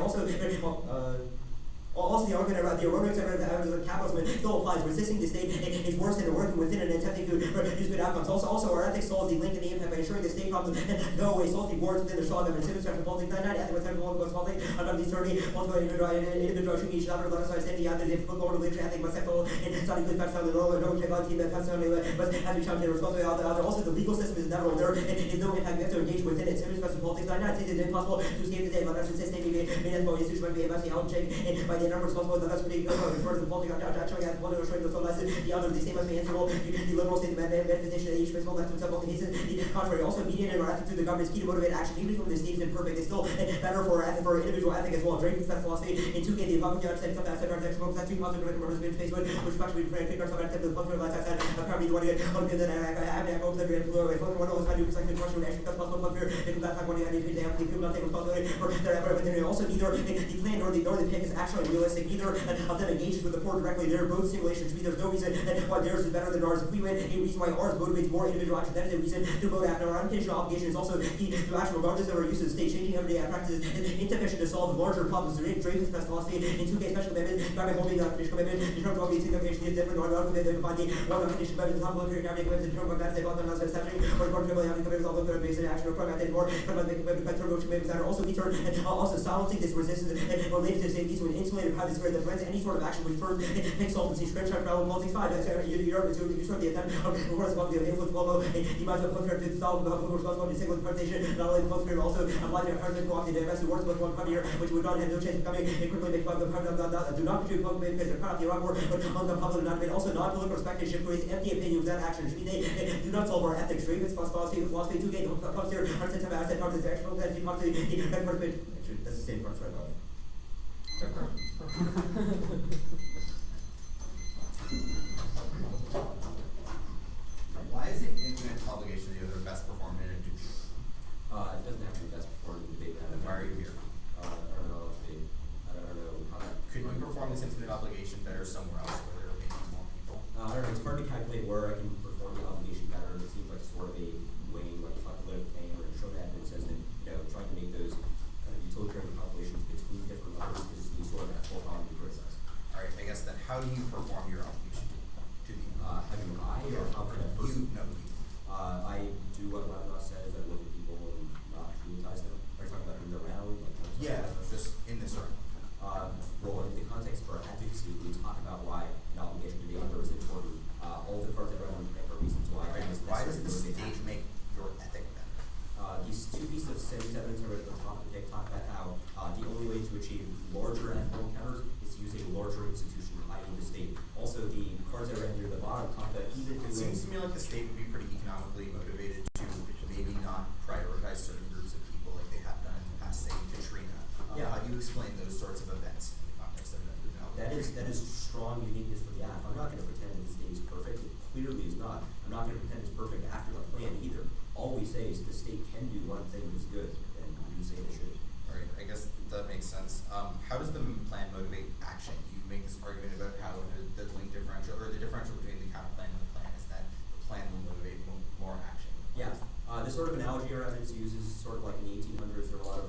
Also, the argument about the erroneous evidence of capitalism still applies. Resisting the state is worse than working within and attempting to produce good outcomes. Also, our ethics solves the link and the impact by ensuring the state problems go away. Solves the wars within the strong government. Civil structure politics 99. Ethics with political politics. Under these 30, multiple individual should be each other. Let us understand the other difficult order literature. Ethic must settle and study good facts on the normal. No check out team that facts on the but have to challenge the responsibility of the other. Also, the legal system is never there. Is no impact. We have to engage within it. Civil structure politics 99. It is impossible to escape the state. But as it says, maybe made as well institution might be about the out check and by the number responsible. Refer to the political showing out political showing the so lesson, the other the same as the answerable, the liberal state manifestation that each principle left himself on the cases. The contrary, also mediating our ethic through the government is key to motivate action, even if the state is imperfect, it's still better for our ethic, for individual ethic as well. Drake Fest philosophy in 2K, the above the understanding something outside our text books, that's 3 positive direct members in Facebook, which actually we pick ourselves out of the public life outside, probably the one to get that I have to go to the floor away. One always find you precisely the question when actually comes possible here, they come back when you have to pay the people not take responsibility for their effort within it. Also, neither the plan nor the pick is actually realistic, neither of them engages with the poor directly. They're both simulations. There's no reason why theirs is better than ours. If we win, a reason why ours motivates more individual action, that is a reason to vote after. Our unconditional obligation is also key to action regardless of our use of the state. Changing everyday practices is insufficient to solve larger problems. Drake's best philosophy in 2K special commitments, by holding the unconditional commitment, in terms of all these signification is different, or not commitment, find the one unconditional commitment is not political everyday commitments in terms of that, they bought them as a statute, or important to having commitments all look at based on action, or from that, or from that, commitment by term commitments that are also deterred, and also silencing this resistance and related to safety to an insulated private sphere that prevents any sort of action which first takes solvency, scripture, fellow politics 5, you're sort of the attempt of responsibility of influence below, you might have closer to solve the responsibility of single interpretation, not only closer, but also apply to a cooperative investment works with one company here, which would not have no chance of coming, they quickly make public, do not contribute public because they're cut off the Iraq war, but on the public, not made, also non-political spectatorship creates empty opinion without action, which means they do not solve our ethics, Ravens, philosophy, 2K, comes here, concepts of asset, part of the actual, that you come to the actually, that's the same part right above. Why is it infinite obligation the other best performed in a debate? It doesn't have to be best performed in debate. Then why are you here? I don't know how that. Could you perform this infinite obligation better somewhere else where there are maybe more people? I don't know, it's hard to calculate where I can perform the obligation better. It seems like sort of a way, like calculative thing, or show that it says that, trying to make those kind of utilitarian calculations between different levels is the sort of actual problem to criticize. Alright, I guess then how do you perform your obligation to the How do I, or how can a person? No, you. I do what Runoff says, I look at people and not demonize them. Are you talking about in the round? Yeah, just in this room. Well, in the context for advocacy, we talk about why an obligation to the other is important. All the cards I read are reasons why. Why does the state make your ethic better? These two pieces of studies evidence are at the top of the talk about how the only way to achieve larger ethical encounters is to use a larger institution, i.e. the state. Also, the cards I read near the bottom talk about even if It seems to me like the state would be pretty economically motivated to maybe not prioritize certain groups of people like they have done in the past, say Katrina. How do you explain those sorts of events in the context of an that is strong uniqueness for the app. I'm not going to pretend that the state is perfect. It clearly is not. I'm not going to pretend it's perfect after say is the state can do one thing that's good, then we say they should. Alright, I guess that makes sense. How does the plan motivate action? You make this argument about how the link differential, or the differential between the counter plan and the plan is that the plan will motivate more action. Yeah, this sort of analogy or evidence uses sort of like in the 1800s, there were a lot of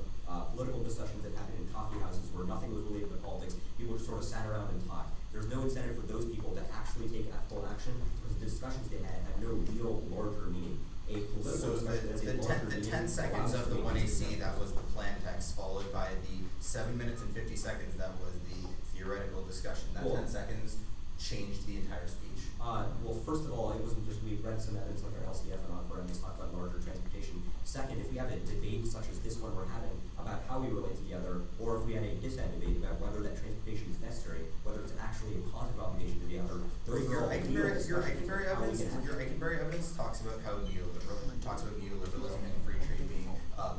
political discussions that happened in coffee houses where nothing was related to politics. People just sort of sat around and talked. There's no incentive for those people to actually take ethical action because the discussions they had no real larger meaning. A political So discussion has a larger the meaning 10 seconds allows of the us to make 1AC, that was the plan text, followed by the 7 minutes and 50 seconds, that was the theoretical discussion. That Cool. 10 seconds changed the entire speech. Well, first of all, it wasn't just, we read some evidence like our LCF and Encore, and they talked about larger transportation. Second, if we have a debate such as this one we're having about how we relate to the other, or if we had a dissent debate about whether that transportation is necessary, whether it's actually a positive obligation to the other, those are all real discussions of how we can act. Your Eikenberry evidence talks about how neoliberalism and free trade being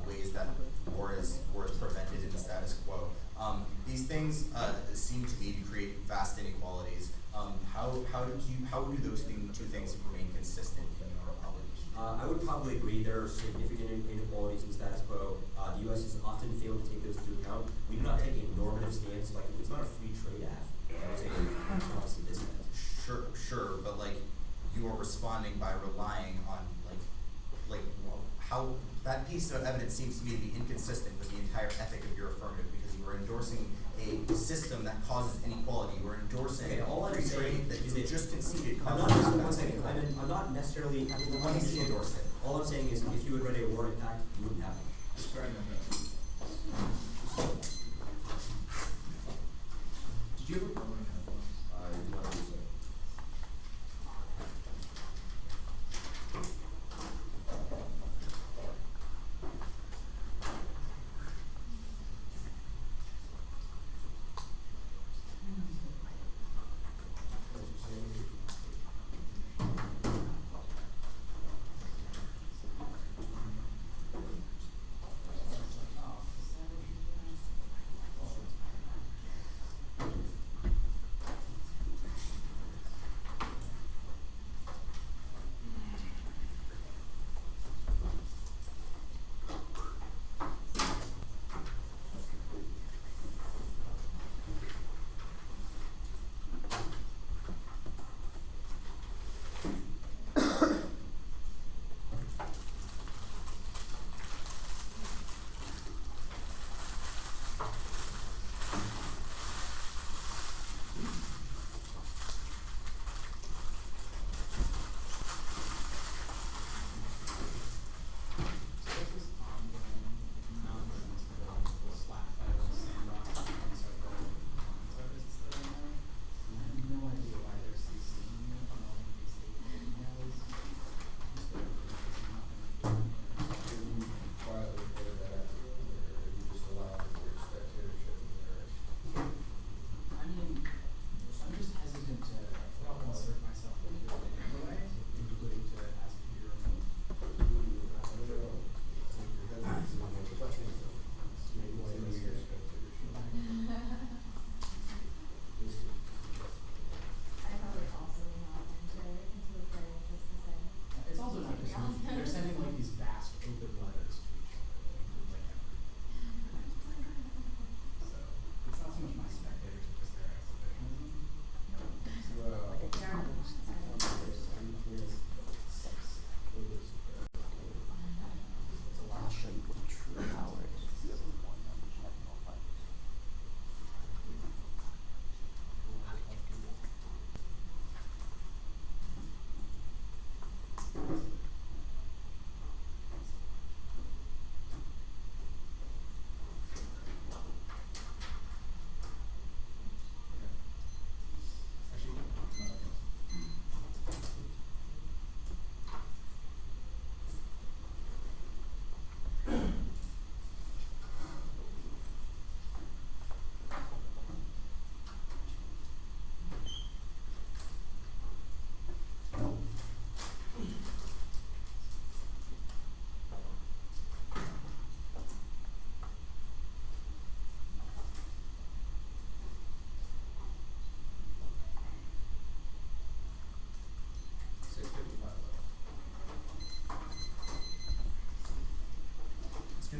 ways that war is prevented in the status quo. These things seem to me to create vast inequalities. How do those two things remain consistent in your obligation? I would probably agree there are significant inequalities in the status quo. The U.S. has often failed to take those into account. We do not take a normative stance, like it's not a free trade act. I would say response to this. Sure, but like you are responding by relying on how that piece of evidence seems to me to be inconsistent with the entire ethic of your affirmative, because you are endorsing a system that causes inequality. You are endorsing all I'm free saying trade that is you that just conceded. I'm not just one second. I'm not necessarily. Let me see endorse it. All I'm saying is, if you had read a war impact, you wouldn't have it. Sorry about that. Did you ever program headphones? I do not use it.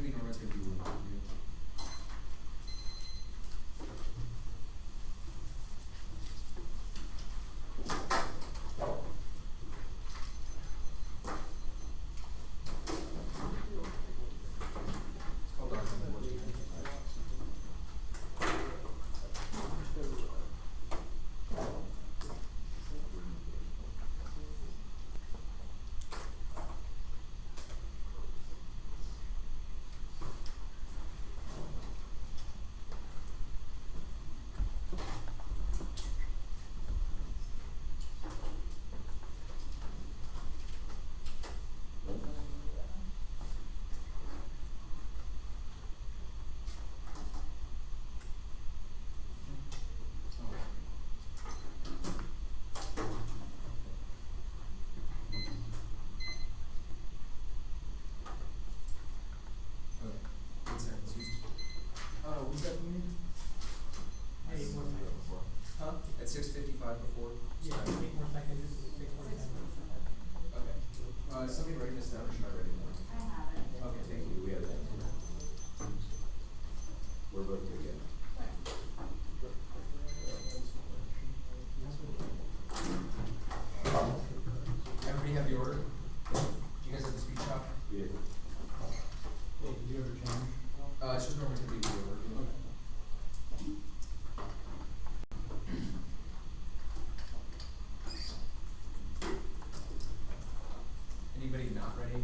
gonna be Norma, it's gonna be Runoff. It's called document 14. Okay. 8 seconds used. What's that mean? Hey, more seconds. Before. Huh? At 6:55 before? Yeah, 8 more seconds, 6 more seconds. Okay. Is somebody writing this down or should I write it down? I have it. Okay, thank you. We have that. We're both good again. Everybody have the order? Do you guys have the speech shop? We did. Hey, did you ever change? It's just normativity the order. Anybody not ready?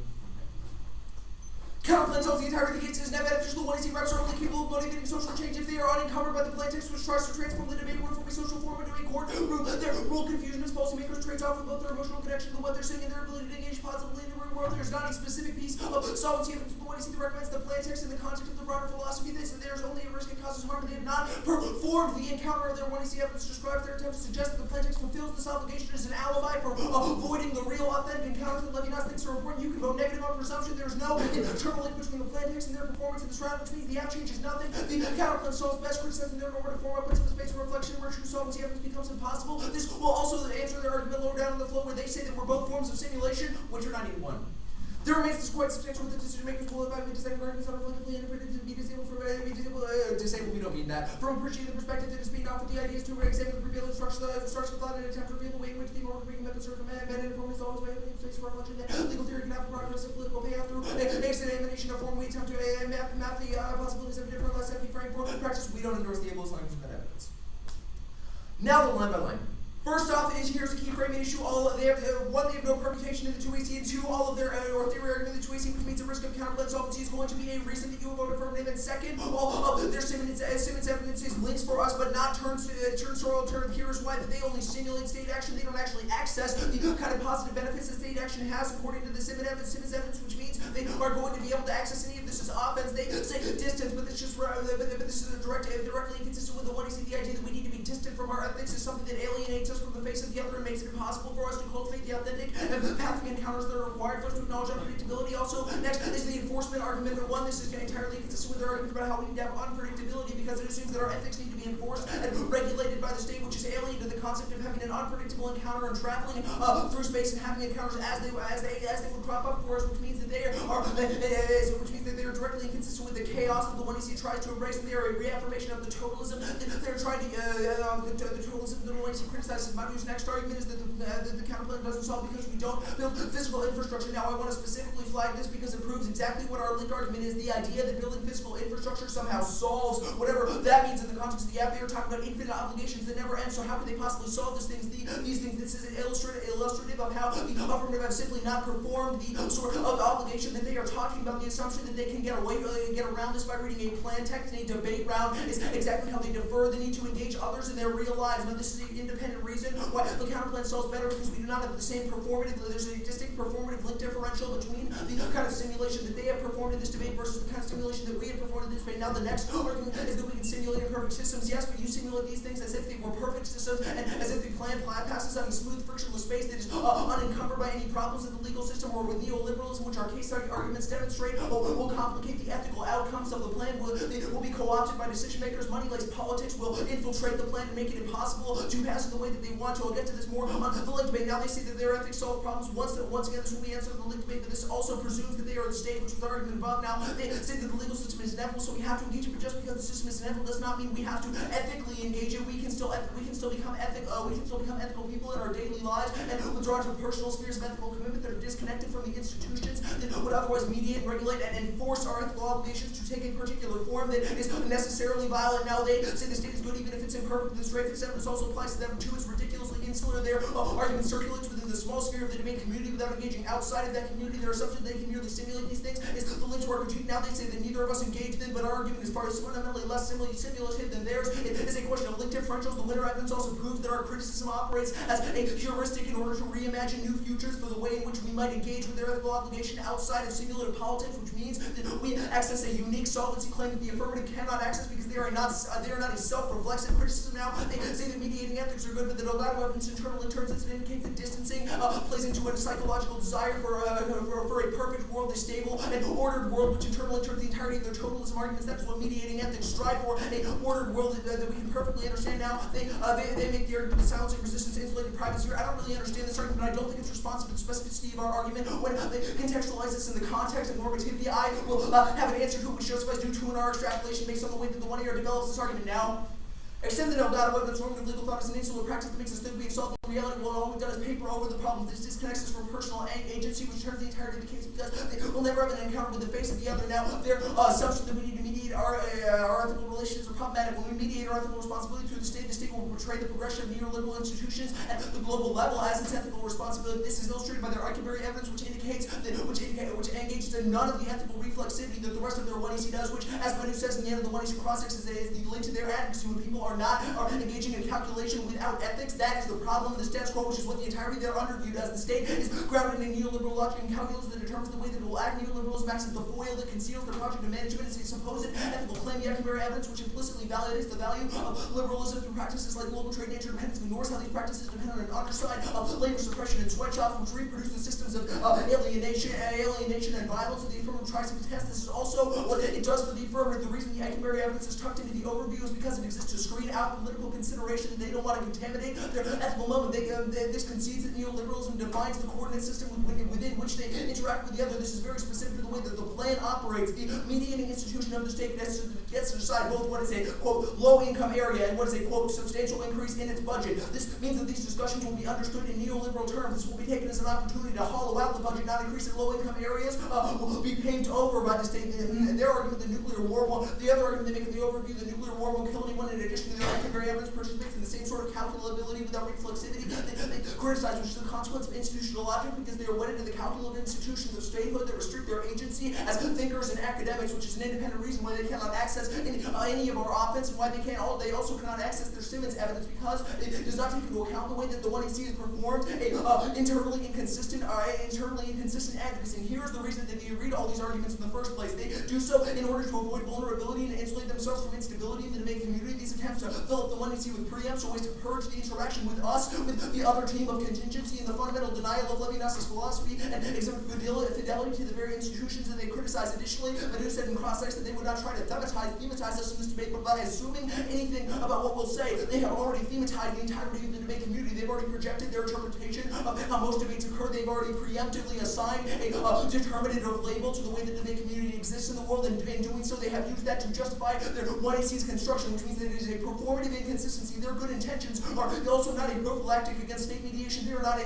Counterplan tells the entire case is net beneficial to one AC reps are only capable of motivating social change if they are unencumbered by the plain text which tries to transform the debate word from a social form into a court rule. Their rule confusion as policymakers trades off with both their emotional connection to what they're saying and their ability to engage positively in the real world. There's not a specific piece of solvency of the one AC that recommends the plain text in the context of the broader philosophy. This and there's only a risk it causes harm and they have not performed the encounter of their one AC evidence describes their attempt to suggest that the plain text fulfills this obligation as an alibi for avoiding the real authentic encounters that Levinas thinks are important. You can vote negative on presumption. There's no internal link between the plain text and their performance in this round, which means the app changes nothing. The counterplan solves best criticizing their normative form up into the space of reflection where true solvency evidence becomes impossible. This will also answer their argument lower down in the flow where they say that we're both forms of simulation, which are not even one. There remains this quite substantial with the decision makers will evaluate deciding arguments are reflectively interpreted to be disabled from disabled, we don't mean that. From appreciating the perspective that is being offered, the idea is to examine the prevalent structure of thought and attempt to reveal the way in which the normative being methods are commanded and informed is always way of the space for reflection that legal theory can have progress of political payoff through examination of form. We attempt to map the possibilities of a different, less heavy frame for practice. We don't endorse the ableist language of that evidence. Now the line by line. First off, here's a key framing issue. They have no permutation in the 2AC, and 2, all of their or theory argument in the 2AC, which means the risk of counterplan solvency is going to be a reason that you will vote affirmative. And second, all of their Simmons evidence is links for us, but not turns to our alternative. Here's why that they only simulate state action. They don't actually access the kind of positive benefits that state action has, according to the Simmons evidence, which means they are going to be able to access any of this as offense. They say distance, but this is directly inconsistent with the 1AC. The idea that we need to be distant from our ethics is something that alienates us from the face of the other and makes it impossible for us to cultivate the authentic and empathic encounters that are required for us to acknowledge unpredictability. Also, next is the enforcement argument. One, this is entirely inconsistent with their argument about how we need to have unpredictability because it assumes that our ethics need to be enforced and regulated by the state, which is alien to the concept of having an unpredictable encounter and traveling through space and having encounters as they would crop up for us, which means that they are directly inconsistent with the chaos that the 1AC tries to embrace, and they are a reaffirmation of the totalism that they're trying to the totalism that the 1AC criticizes. Madu's next argument is that the counterplan doesn't solve because we don't build physical infrastructure. Now, I want to specifically flag this because it proves exactly what our link argument is. The idea that building physical infrastructure somehow solves whatever that means in the context of the app. They are talking about infinite obligations that never end, so how could they possibly solve these things? This is an illustrative of how the affirmative have simply not performed the sort of obligation that they are talking about. The assumption that they can get around this by reading a plan text in a debate round is exactly how they defer the need to engage others in their real lives. Now, this is an independent reason why the counterplan solves better because we do not have the same there's a distinct performative link differential between the kind of simulation that they have performed in this debate versus the kind of simulation that we have performed in this debate. Now the next argument is that we can simulate imperfect systems. Yes, but you simulate these things as if they were perfect systems and as if the plan passes on a smooth, frictionless space that is unencumbered by any problems in the legal system, or with neoliberalism, which our case study arguments demonstrate will complicate the ethical outcomes of the plan. They will be co-opted by decision makers. Money-laced politics will infiltrate the plan and make it impossible to pass it the way that they want to. I'll get to this more on the link debate. Now they say that their ethics solve problems. Once again, this will be answered in the link debate, but this also presumes that they are the state, which was the argument above. Now they say that the legal system is inevitable, so we have to engage it. But just because the system is inevitable does not mean we have to ethically engage it. We can still become ethical people in our daily lives and withdraw to personal spheres of ethical commitment that are disconnected from the institutions that would otherwise mediate, regulate, and enforce our ethical obligations to take a particular form that is necessarily violent. Now they say the state is good even if it's imperfect. The straight acceptance also applies to them too. It's ridiculously insular. Their argument circulates within the small sphere of the debate community without engaging outside of that community. Their assumption they can merely simulate these things is the link to our critique. Now they say that neither of us engaged in, but our argument is far fundamentally less simulative than theirs. It is a question of link differentials. The winner evidence also proves that our criticism operates as a heuristic in order to reimagine new futures for the way in which we might engage with their ethical obligation outside of simulative politics, which means that we access a unique solvency claim that the affirmative cannot access because they are not a self-reflexive criticism. Now they say that mediating ethics are good, but that a lot of evidence internally turns out to indicate that distancing plays into a psychological desire for a perfect world, a stable and ordered world, which internally turns the entirety of their totalism arguments. That's what mediating ethics strive for, a ordered world that we can perfectly understand. Now they make the argument that silencing resistance insulated private sphere. I don't really understand this argument, but I don't think it's responsive to the specificity of our argument. When they contextualize this in the context of normativity, I will have an answer to it which justifies due to our extrapolation based on the way that the 1 AR develops this argument. Now extend the Delgado evidence normative legal thought is an insular practice that makes us think we have solved the reality. Well, all we've done is paper over the problem. This disconnects us from personal agency, which turns the entirety of the case because they will never have an encounter with the face of the other. Now, their assumption that we need to mediate our ethical relations are problematic. When we mediate our ethical responsibility through the state will portray the progression of neoliberal institutions at the global level as its ethical responsibility. This is illustrated by their Eikenberry evidence, which engages in none of the ethical reflexivity that the rest of their 1EC does, which, as Manu says in the end of the 1EC cross-sex, is the link to their advocacy. When people are engaging in calculation without ethics, that is the problem of the status quo, which is what the entirety of their underview does. The state is grounded in neoliberal logic and calculus that determines the way that it will act. Neoliberalism acts as the foil that conceals the project of management as a supposed ethical claim. The Eikenberry evidence, which implicitly validates the value of liberalism through practices like global trade and interdependence, ignores how these practices depend on an underside of labor suppression and sweatshops, which reproduce the systems of alienation and violence that the affirmative tries to contest. This is also what it does for the affirmative. The reason the Eikenberry evidence is tucked into the overview is because it exists to screen out political consideration that they don't want to contaminate their ethical moment. This concedes that neoliberalism defines the coordinate system within which they interact with the other. This is very specific to the way that the plan operates. The mediating institution of the state gets to decide both what is a, quote, low-income area and what is a, quote, substantial increase in its budget. This means that these discussions will be understood in neoliberal terms. This will be taken as an opportunity to hollow out the budget, not increase in low-income areas, will be paved over by the state. And their argument, the nuclear war won't, the other argument they make in the overview, the nuclear war won't kill anyone. In addition to their Eikenberry evidence, participates in the same sort of calculability without reflexivity. They criticize, which is the consequence of institutional logic, because they are wedded to the calculative institutions of statehood that restrict their agency as thinkers and academics, which is an independent reason why they cannot access any of our offense, and why they also cannot access their Simmons evidence, because it does not take into account the way that the 1EC has performed internally inconsistent advocacy. And here is the reason that they read all these arguments in the first place. They do so in order to avoid vulnerability and insulate themselves from instability in the debate community. These attempts to fill up the 1EC with preempts are ways to purge the interaction with us, with the other team of contingency, and the fundamental denial of Levinas' philosophy, and exempt fidelity to the very institutions that they criticize. Additionally, Manu said in cross-sex that they would not try to thematize us in this debate, but by assuming anything about what we'll say, they have already thematized the entirety of the debate community. They've already projected their interpretation of how most debates occur. They've already preemptively assigned a determinative label to the way that the debate community exists in the world, and in doing so, they have used that to justify their 1EC's construction, which means that it is a performative inconsistency. Their good intentions are also not a prophylactic against state mediation. They are not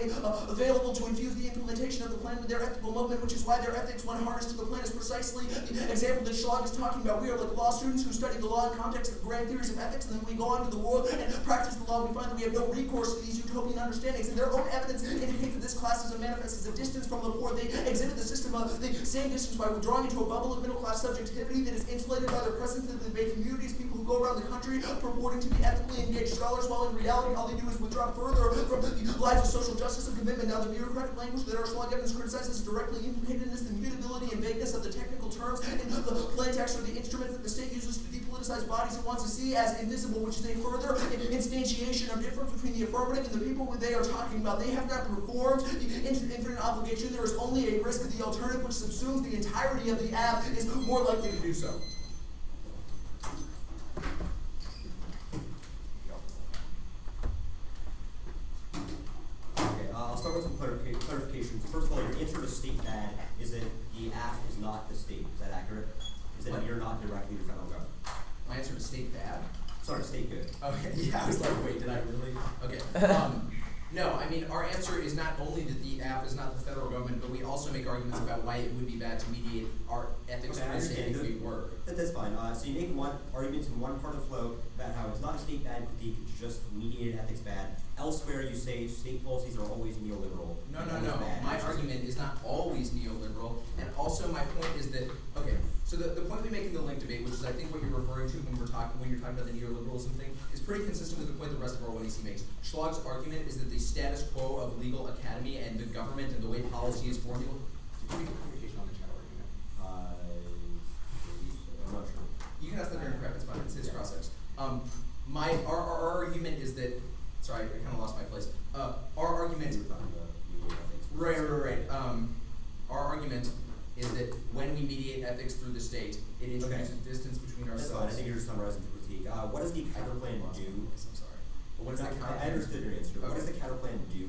available to infuse the implementation of the plan with their ethical moment, which is why their ethics, when harnessed to the plan, is precisely the example that Schlag is talking about. We are like law students who study the law in context of grand theories of ethics, and then we go on to the world and practice the law. We find that we have no recourse to these utopian understandings, and their own evidence indicates that this class is a manifest as a distance from the poor. They exhibit the system of the same distance by withdrawing into a bubble of middle-class subjectivity that is insulated by their presence in the debate communities. People who go around the country purporting to be ethically engaged scholars, while in reality all they do is withdraw further from the lives of social justice and commitment. Now, the bureaucratic language that our Schlag evidence criticizes is directly implicated in this. The mutability and vagueness of the technical terms in the plain text are the instruments that the state uses to depoliticize bodies it wants to see as invisible, which is a further instantiation of difference between the affirmative and the people they are talking about. They have not performed the infinite obligation. There is only a risk that the alternative, which subsumes the entirety of the app, is more likely to do so. not the state. Is that accurate? Is that What? you're not directly the federal government? My answer to state bad. Sorry, state good. Okay, yeah, I was like, wait, did I really? Okay. No, I mean, our answer is not only that the app is not the federal government, but we also make arguments about why it would be bad to mediate our ethics Okay, I through the state understand. if we were. That's fine. So you make one argument in one part of the flow about how it's not a state bad critique, it's just mediated ethics bad. Elsewhere you say state policies are always neoliberal. No, and no, always no. bad. My argument is not always neoliberal, and also my point is that, okay, so the point we make in the link debate, which is I think what you're referring to when you're talking about the neoliberalism thing, is pretty consistent with the point the rest of our 1AC makes. Schlag's argument is that the status quo of legal academy and the government and the way policy is formulated. Communication on the chat argument. I'm not sure. You can ask that during prep, it's fine, it's cross-ex. Our argument is that, sorry, I kind of lost my place. Our argument, We were talking about mediated ethics. right. Our argument is that when we mediate ethics through the state, it introduces distance between That's ourselves. fine. I think you're just summarizing the critique. What does the counterplan do? I'm sorry. But what does the I counterplan? understood your answer. What Okay. does the counterplan do?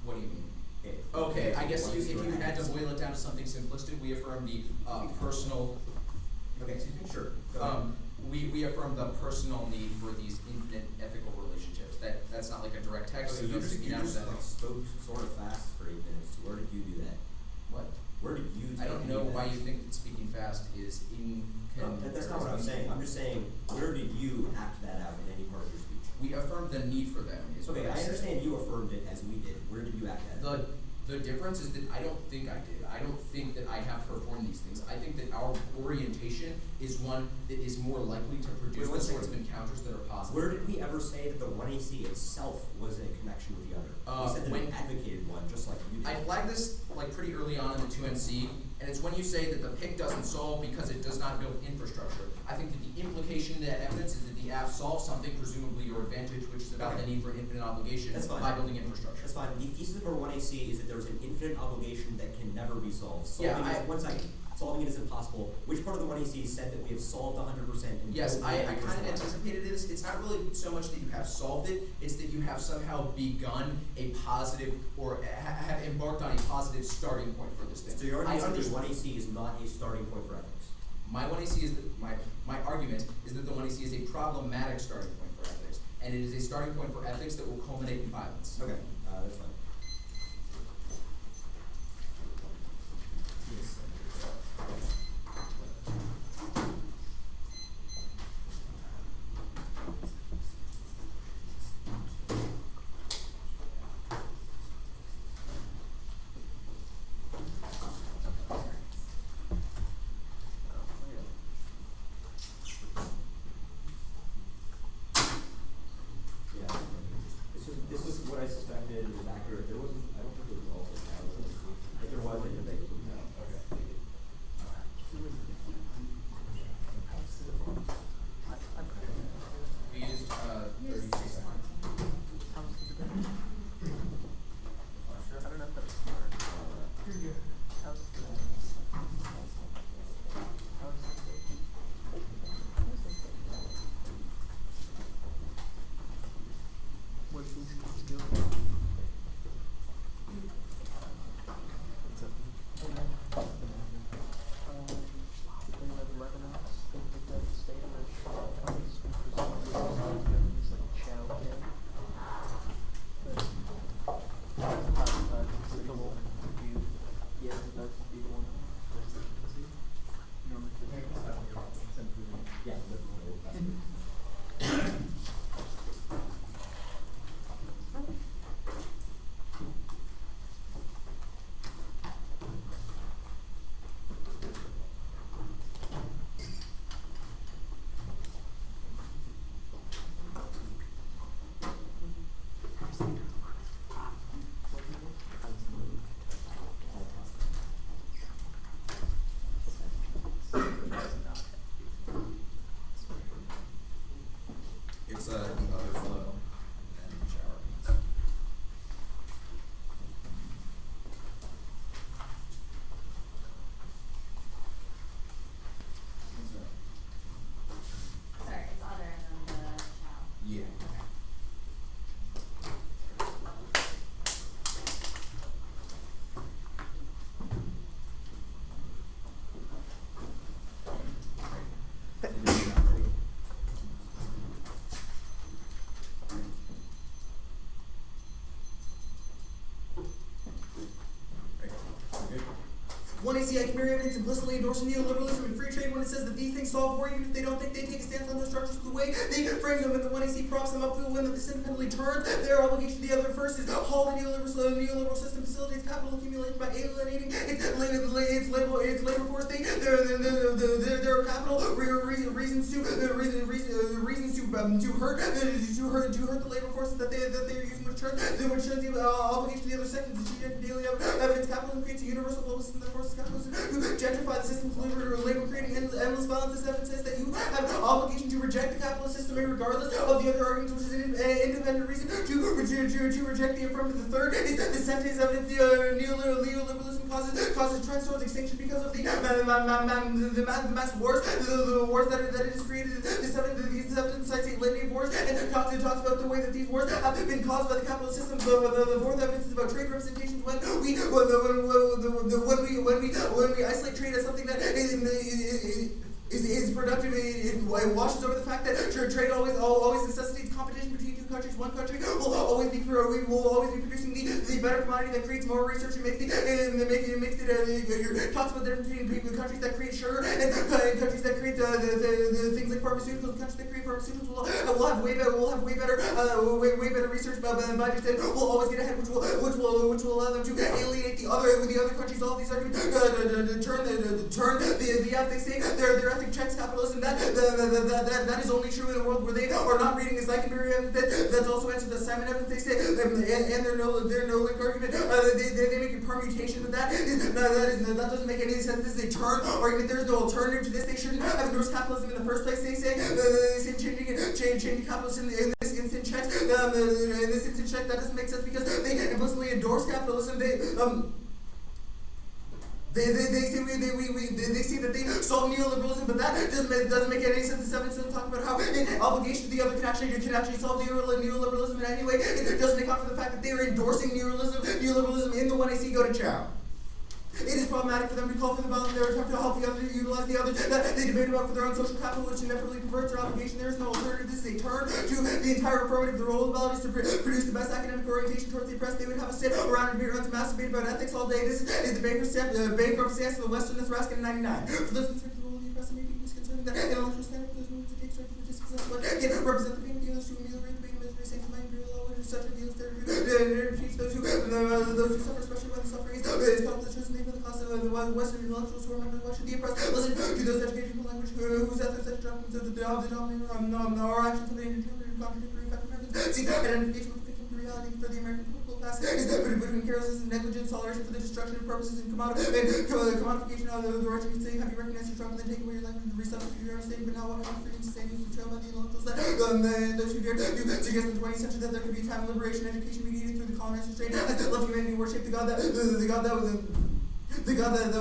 What do you mean? Okay, Okay, I guess what if is your you had to ethics? boil it down to something simplistic, we affirm the personal. Okay, sure. Go ahead. We affirm the personal need for these infinite ethical relationships. That's not like a direct text. Okay, so you don't stick me just down to that. like spoke sort of fast for 8 minutes. Where did you do that? What? Where did you? I don't do know that? why you think that speaking fast is That's not what I'm saying. I'm just saying, where did you act that out in any part of your speech? We affirm the need for them. Is Okay, what I said. understand you affirmed it as we did. Where did you act that out? The difference is that I don't think I did. I don't think that I have performed these things. I think that our orientation is one that is more likely to produce Wait, one the sorts of second. encounters that are positive. Where did we ever say that the 1AC itself was in connection with the other? We said that when- it advocated one, just like you did. I flagged this like pretty early on in the 2NC, and it's when you say that the PIC doesn't solve because it does not build infrastructure. I think that the implication in that evidence is that the app solves something, presumably your advantage, which is about Okay. the need for infinite obligation That's fine. by building infrastructure. That's fine. The thesis of our 1AC is that there's an infinite obligation that can never be solved. One second. Solving it is impossible. Which part of the 1AC said that we have solved 100%? And Yes, built I the kind of infrastructure? anticipated this. It's not really so much that you have solved it, it's that you have somehow begun a positive or have embarked on a positive starting point for this thing. So your I argument is that the understand- 1AC is not a starting point for ethics. My 1AC is that my argument is that the 1AC is a problematic starting point for ethics, and it is a starting point for ethics that will culminate in violence. Okay, that's fine. Yeah. This was what I suspected. It was accurate. 1AC, I can bear evidence implicitly endorsing neoliberalism and free trade when it says that these things solve war, even if they don't think they take a stance on those structures the way they frame them, and the 1AC props them up to the win that this independently turns their obligation to the other. First is all the neoliberal system facilitates capital accumulation by alienating its labor force. Their capital reasons to hurt the labor forces that they're using, which turns the obligation to the other second to daily evidence capitalism creates a universal global system that forces capitalism to gentrify the system's labor creating endless violence. This evidence says that you have an obligation to reject the capitalist system regardless of the other arguments, which is an independent reason to reject the affirmative. The third is the sentence evidence neoliberalism causes trends towards extinction because of the mass wars, the wars that it has created. This evidence cites a litany of wars and talks about the way that these wars have been caused by the capitalist system. The fourth evidence is about trade representations. When we isolate trade as something that is productive, it washes over the fact that trade always necessitates competition between two countries. One country will always be producing the better commodity that creates more research and makes it talks about the difference between countries that create sugar and countries that create the things like pharmaceuticals. Countries that create pharmaceuticals will have way better research budgets and will always get ahead, which will allow them to alienate the other countries. All of these arguments turn the ethics say their ethic checks capitalism. That is only true in a world where they are not reading the Zeichenberry evidence. That's also answered the Simon evidence. They say and their no link argument. They make a permutation of that. That doesn't make any sense. This is a turn argument. There's no alternative to this. They shouldn't have endorsed capitalism in the first place. They say changing capitalism in this instant check. That doesn't make sense because they implicitly endorse capitalism. They say that they solve neoliberalism, but that doesn't make any sense. This evidence doesn't talk about how an obligation to the other can actually solve neoliberalism in any way. It doesn't account for the fact that they are endorsing neoliberalism in the 1AC go to chow. It is problematic for them to call for the balance of their attempt to help the other utilize the other that they debate about for their own social capital, which inevitably perverts their obligation. There is no alternative. This is a turn to the entire affirmative. The role of the ballot is to produce the best academic orientation towards the oppressed. They would have a sit around and be around to mass debate about ethics all day. This is the bankrupt stance of the Western Nebraska in 99. For those concerned with the role of the oppressed, may be disconcerting that intellectual standard for those movements to take structure to dispossess what can represent the pain of the others to ameliorate the pain of misery, sanctify imperial law, which is such a deal to teach those who suffer, especially when the suffering is called the chosen name of the class of the Western intellectuals who are members of Western the oppressed. Listen to those educational language whose ethics such doctrines of the dominator our actions of the interpreted contradictory effect of methods. See, identification with the fictional reality for the American political class is between carelessness and negligence, toleration for the destruction of purposes and commodification of the wretched saying, have you recognized your trouble, then take away your language and resubstitute your understanding, but now what kind of freedom to say is betrayed by the intellectuals that those who dare to suggest in the 20th century that there could be a time of liberation education mediated through the colonizers' trade has left humanity worship the God that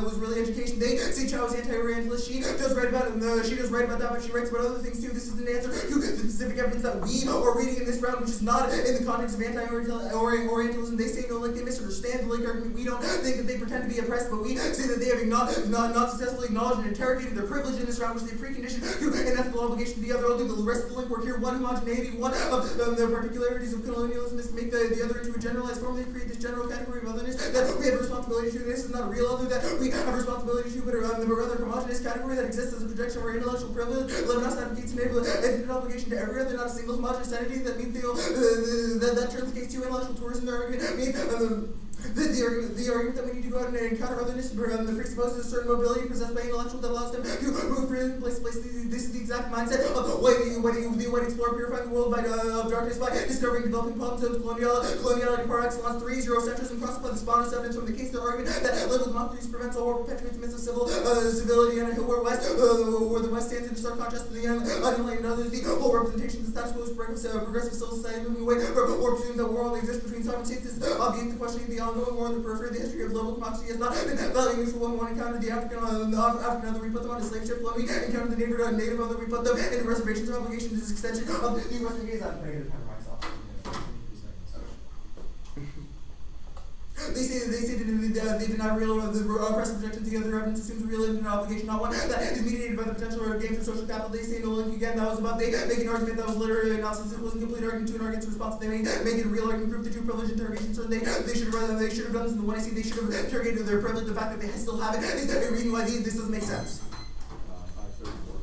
was really education. They say Chow is anti-Orientalist. She does write about that, but she writes about other things too. This is an answer to the specific evidence that we are reading in this round, which is not in the context of anti-Orientalism. They say no link. They misunderstand the link argument. We don't think that they pretend to be oppressed, but we say that they have not successfully acknowledged and interrogated their privilege in this round, which is a precondition to an ethical obligation to the other. I'll do the rest of the link work here. One homogeneity, one of the particularities of colonialism is to make the other into a generalized form. They create this general category of otherness that we have a responsibility to. This is not a real other that we have a responsibility to, but a rather homogeneous category that exists as a projection of our intellectual privilege. Levinas advocates an obligation to every other, not a single homogeneous entity. That means that turns the case to intellectual tourism. The argument means the argument that we need to go out and encounter otherness presupposes a certain mobility possessed by intellectual that allows them to move freely from place to place. This is the exact mindset of the white explorer purifying the world of darkness by discovering developing problems of coloniality par excellence. 3 Eurocentrism crossed by the spawners evidence from the case. Their argument that liberal democracy prevents all war, perpetuates myths of civility on a hill where the West stands in stark contrast to the unenlightened others. The whole representation of the status quo is progressive civil society moving away or presumes that war only exists between sovereign states. This obviates the question of the ongoing war in the periphery. The history of global democracy has not been value neutral. When one encountered the African other, we put them on a slave ship. When we encountered the native other, we put them into reservations. Their obligation is extension of the new Western gaze. I'm negative time myself. They say they deny real the oppressive objection to the other evidence assumes a real and obligation, not one that is mediated by the potential or gains of social capital. They say no link again. That was about they make an argument that was literary analysis. It wasn't a complete argument to an argument's response. They make it a real argument, prove the true privilege interrogation. So they should have done this in the one I see. They should have interrogated their privilege. The fact that they still have it is a reason why this doesn't make sense. 534.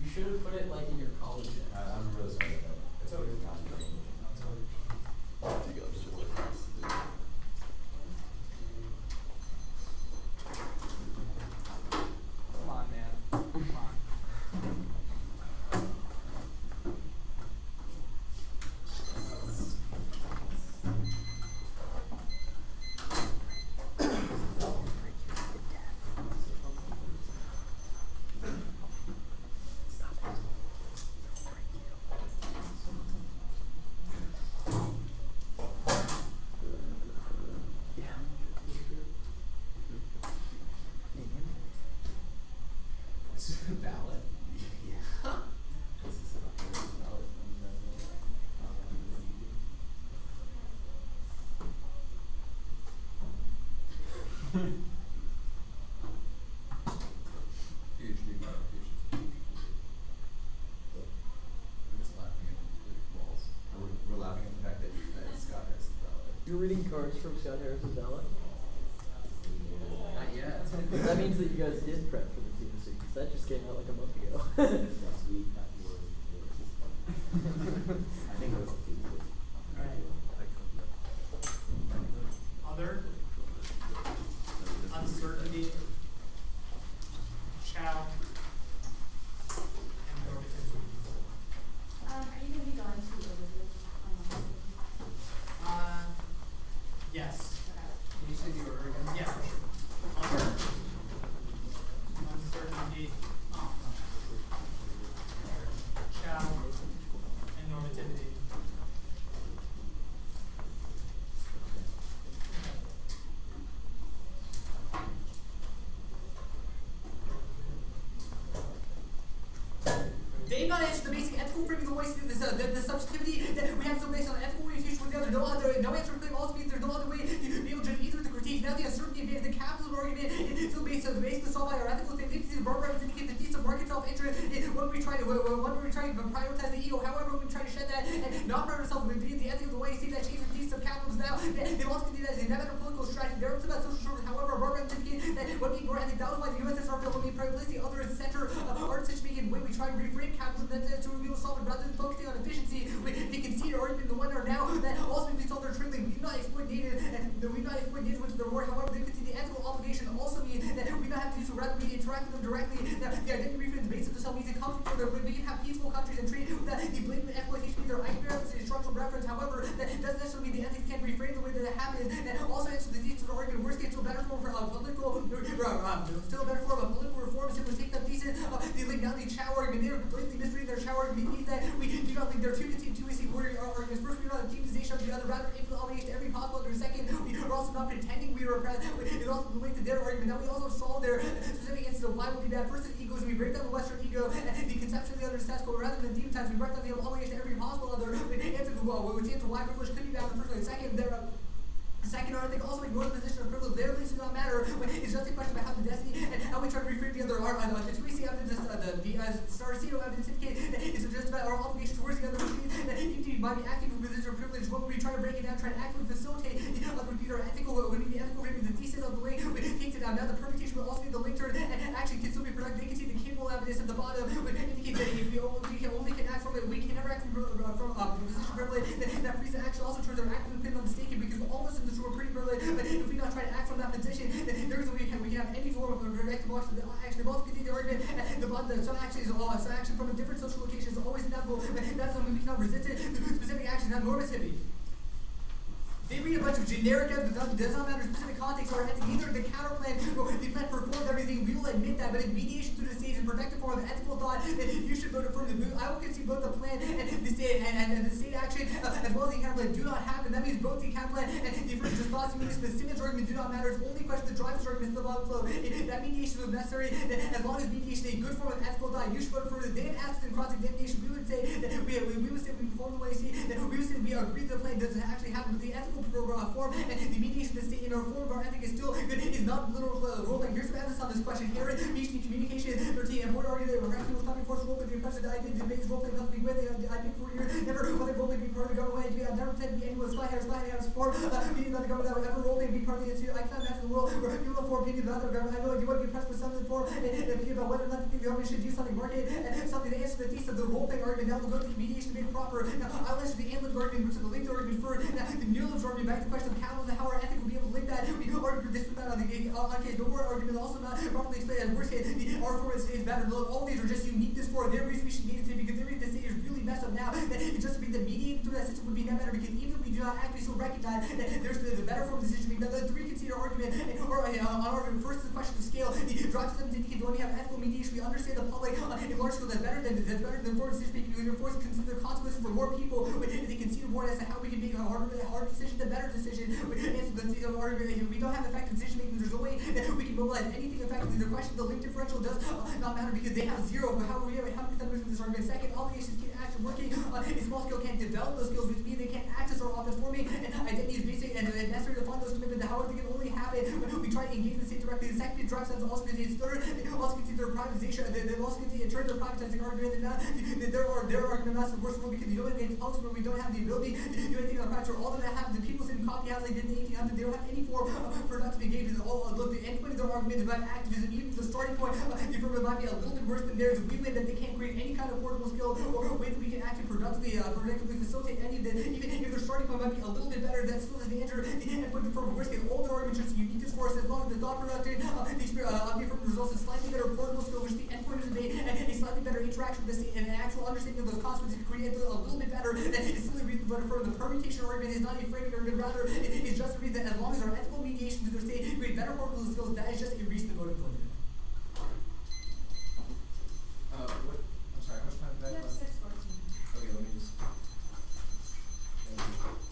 You should have put it like in your college. I'm really sorry about that. It's okay. Come on, man. Come on. This is a ballot. Yeah. This is a ballot. PhD modifications. We're just laughing at the walls. We're laughing at the fact that Scott has a ballot. You're reading cards from Scott Harris's ballot? Not yet. That means that you guys did prep for the TOC, because that just came out like a month ago. Last week, that was I think it was a few weeks. Alright. Other uncertainty, shall, and normativity. Are you gonna be going to Elizabeth? Yes. Can you say the order again? Yeah, for sure. Other uncertainty, shall, and normativity. They've not answered the basic ethical framing of the voice, the subjectivity that we have so based on ethical orientation with the other. No answer to claim also means there's no other way to be able to judge either of the critiques. Now the uncertainty of the capitalism argument is still basically solved by our ethical statements. The Bellarmine indicate the needs of market self-interest when we try to prioritize the ego. However, when we try to shed that and not prioritize self, we the ethical the way see that change the needs of capitalism now. They want to do that as a political strategy. They're upset about social shortness. However, Bellarmine indicate that what being more ethic, that rather than focusing on efficiency. We concede or even the one are now that ultimately solve their tripling. We do not exploit data and we do not exploit data with the reward. However, they can see the ethical obligation also means that we don't have to use so rather we interact with them directly. That the identity reference base of the cell means it comes before we can have peaceful countries and trade without the blatant exploitation means their identity structural reference. However, that doesn't necessarily mean the ethics can be reframed the way that it happens. And also answers the thesis of the argument. Worst case, still better form for still a better form of political reform is simply take that thesis of the legality chow argument. They are completely misreading their chow argument. It means that we do not think there are two conceived two-way arguments. First, we are not a demonization of the other, rather infinite obligation to every possible other. Second, we are also not pretending we are oppressed. It also relates to their argument. Now we also solve their specific instance of why would be bad. First, the egos, we break down the Western ego and the conception of the other is status quo. Rather than demonize, we break down the obligation to every possible other. We answer the which answer why privilege could be bad in the first place. Second, I think also ignore the position of privilege. Their beliefs do not matter. It's just a question about how the destiny and how we try to reframe the other. The Twisi evidence, the Saraceno evidence indicate that it's just about our obligation towards the other machine. That even by the acting from position of privilege, when we try to break it down, try to actively facilitate the other would be our ethical, would be the ethical framing, the thesis of the link, takes it down. Now the permutation will also be the link turn and actually can still be productive. They can see the capable evidence at the bottom, which indicates that if we only can act from it, we can never act from position of privilege. That frees the action also turns our active opinion on mistaken because all of us in this room are pretty privileged. But if we not try to act from that position, then there is a way we can have any form of direct action. Actually, both continue the argument. Some action is some action from a different social location is always inevitable. That's something we cannot resist it. Specific action, not normativity. They read a bunch of generic evidence that does not matter specific context or either the counterplan or the plan performs everything. We will admit that, but in mediation through the stage and protective form of ethical thought, that you should vote for the move. I will concede both the plan and the state and the state action as well as the counterplan do not happen. That means both the counterplan and the first response means the Simmons argument do not matter. It's only a question the driver's argument is the bottom flow. That mediation was necessary. As long as mediation is a good form of ethical thought, you should vote for the then absence and cross-examination. We would say that we would say we perform the way see that we would say we agree that the plan doesn't actually happen, but the ethical form and the mediation of the state in our form of our ethic is still good. It is not literal role playing. Here's some evidence on this question. Here, mediation communication, 13, and board argument that we're actually with coming force role playing the impression that I did debate role playing nothing with it. I think 4 years, never whether role playing be part of the government. I've never pretended to be anyone's spy house for meaning that the government that would ever role playing be part of the institute. I cannot imagine the world where people have 4 opinions about the government. I know you want to be impressed with some of the form and opinion about whether or not the government should do something market and something to answer the thesis of the role playing argument. Now we'll go to the mediation to make proper. Now I'll answer the analytic argument, which is the linked argument first. Now the Neoliberalism argument back to the question of capitalism and how our ethic will be able to link that. We go argue for this with that on case no more argument also not properly explained. As worst case, our form is better. All these are just uniqueness for their reason we should need it today because their reason the state is really messed up now. That it just be the mediating through that system would be that better because even if we do not actually still recognize that there's the better form of decision making. The three consider argument or on argument first is the question of scale. The drive systems indicate when we have ethical mediation, we understand the public in large scale that's better than form of decision making. We are forced to consider consequences for more people. They concede more as to how we can make a harder decision, the better decision. We don't have effective decision making. There's no way that we can mobilize anything effectively. The question of the link differential does not matter because they have zero. But how we have 100% losing this argument. Second, obligations can't actually working on a small scale can't develop those skills, which means they can't access our office forming and identity is basic and necessary to fund those commitments. However, they can only happen when we try to engage the state directly. The second drive sense also contains third, they also contain their privatization. They also contain in turn their privatizing argument and their argument that's the worst one because you don't have any politics where we don't have the ability to do anything on private. All that happens, the people sitting coffee houses like did in the 1800s, they don't have any form of productive engagement. Look, the end point of their argument is about activism. Even the starting point, the affirmative might be a little bit worse than theirs. We win that they can't create any kind of portable skill or a way that we can actually productively facilitate any of that. Even if their starting point might be a little bit better, that still doesn't answer the end point for worst case. All their arguments are just uniqueness for us as long as the thought productive, the affirmative results in slightly better portable skill, which the end point is made, and a slightly better interaction with the state and an actual understanding of those consequences to create a little bit better. That is simply reasonable to affirm. The permutation argument is not a framing argument, rather it is just a reason that as long as our ethical mediation to their state create better portable skills, that is just a reason to vote for it. I'm sorry, how much time did I have? 6:14. Okay, let me just. Thank you.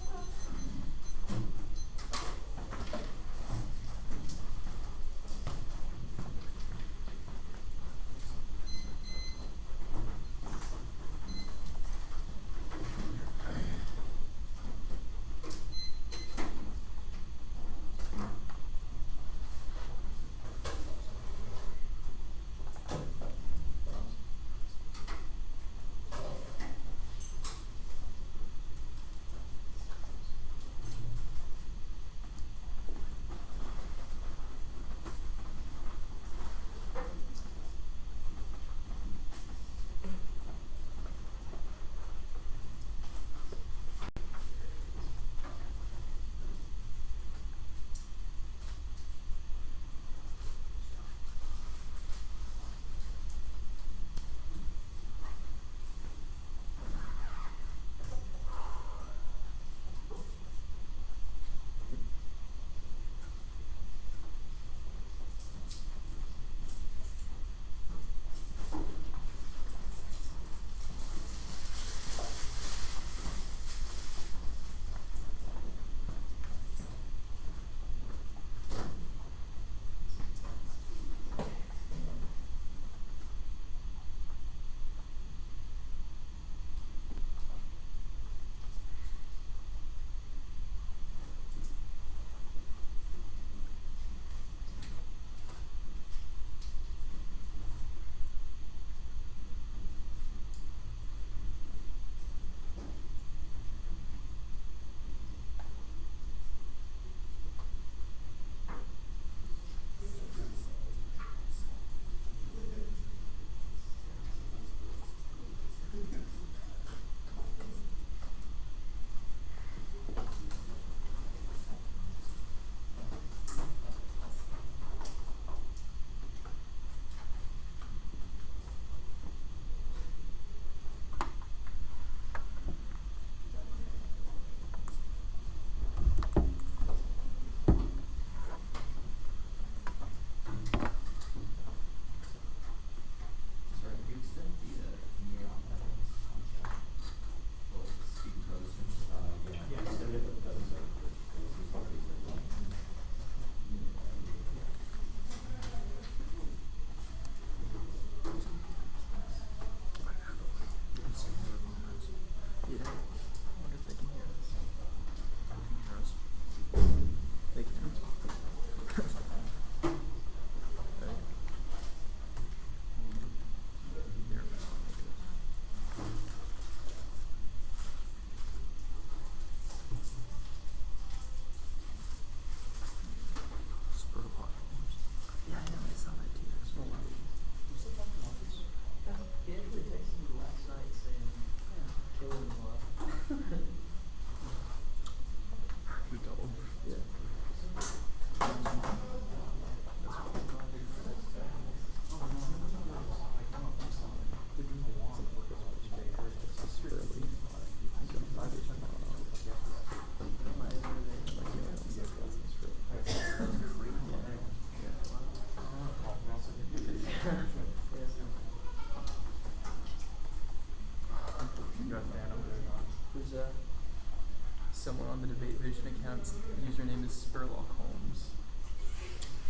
someone on the Debate Vision account's username is Spurlock Holmes.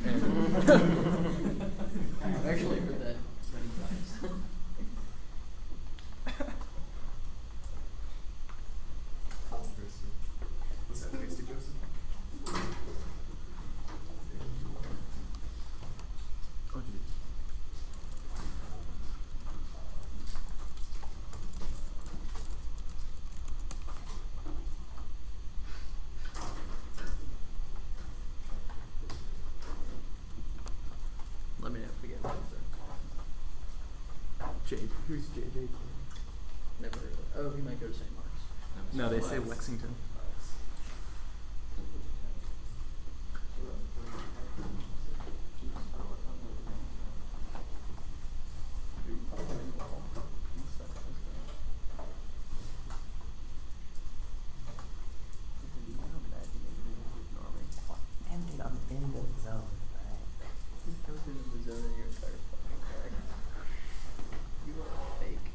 And I've actually heard that many times. What's that next to Joseph? oh geez. Let me know if we get one. Who's JJ? Never heard of it. Oh, he might go to St. Mark's. No, they say Lexington. I'm in the zone, right? I've been in the zone in your entire fucking life. You are fake.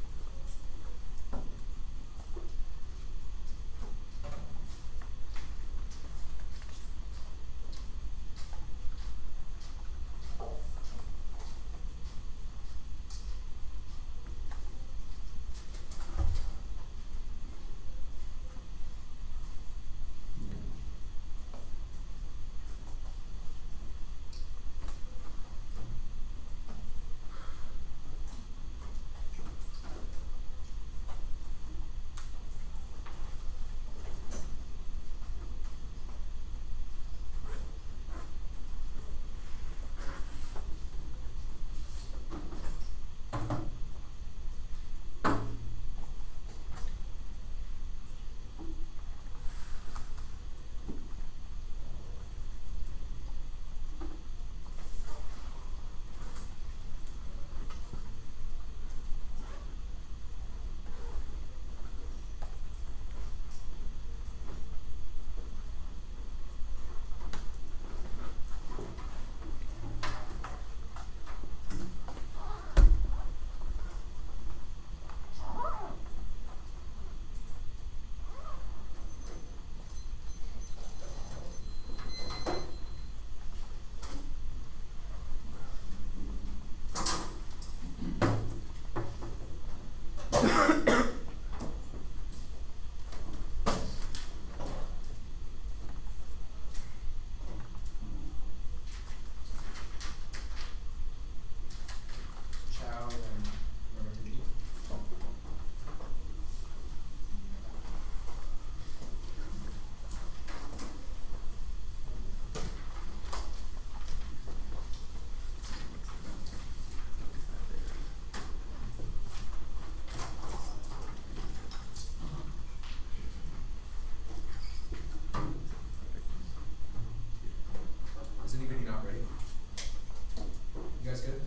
Is anybody not ready? You guys good?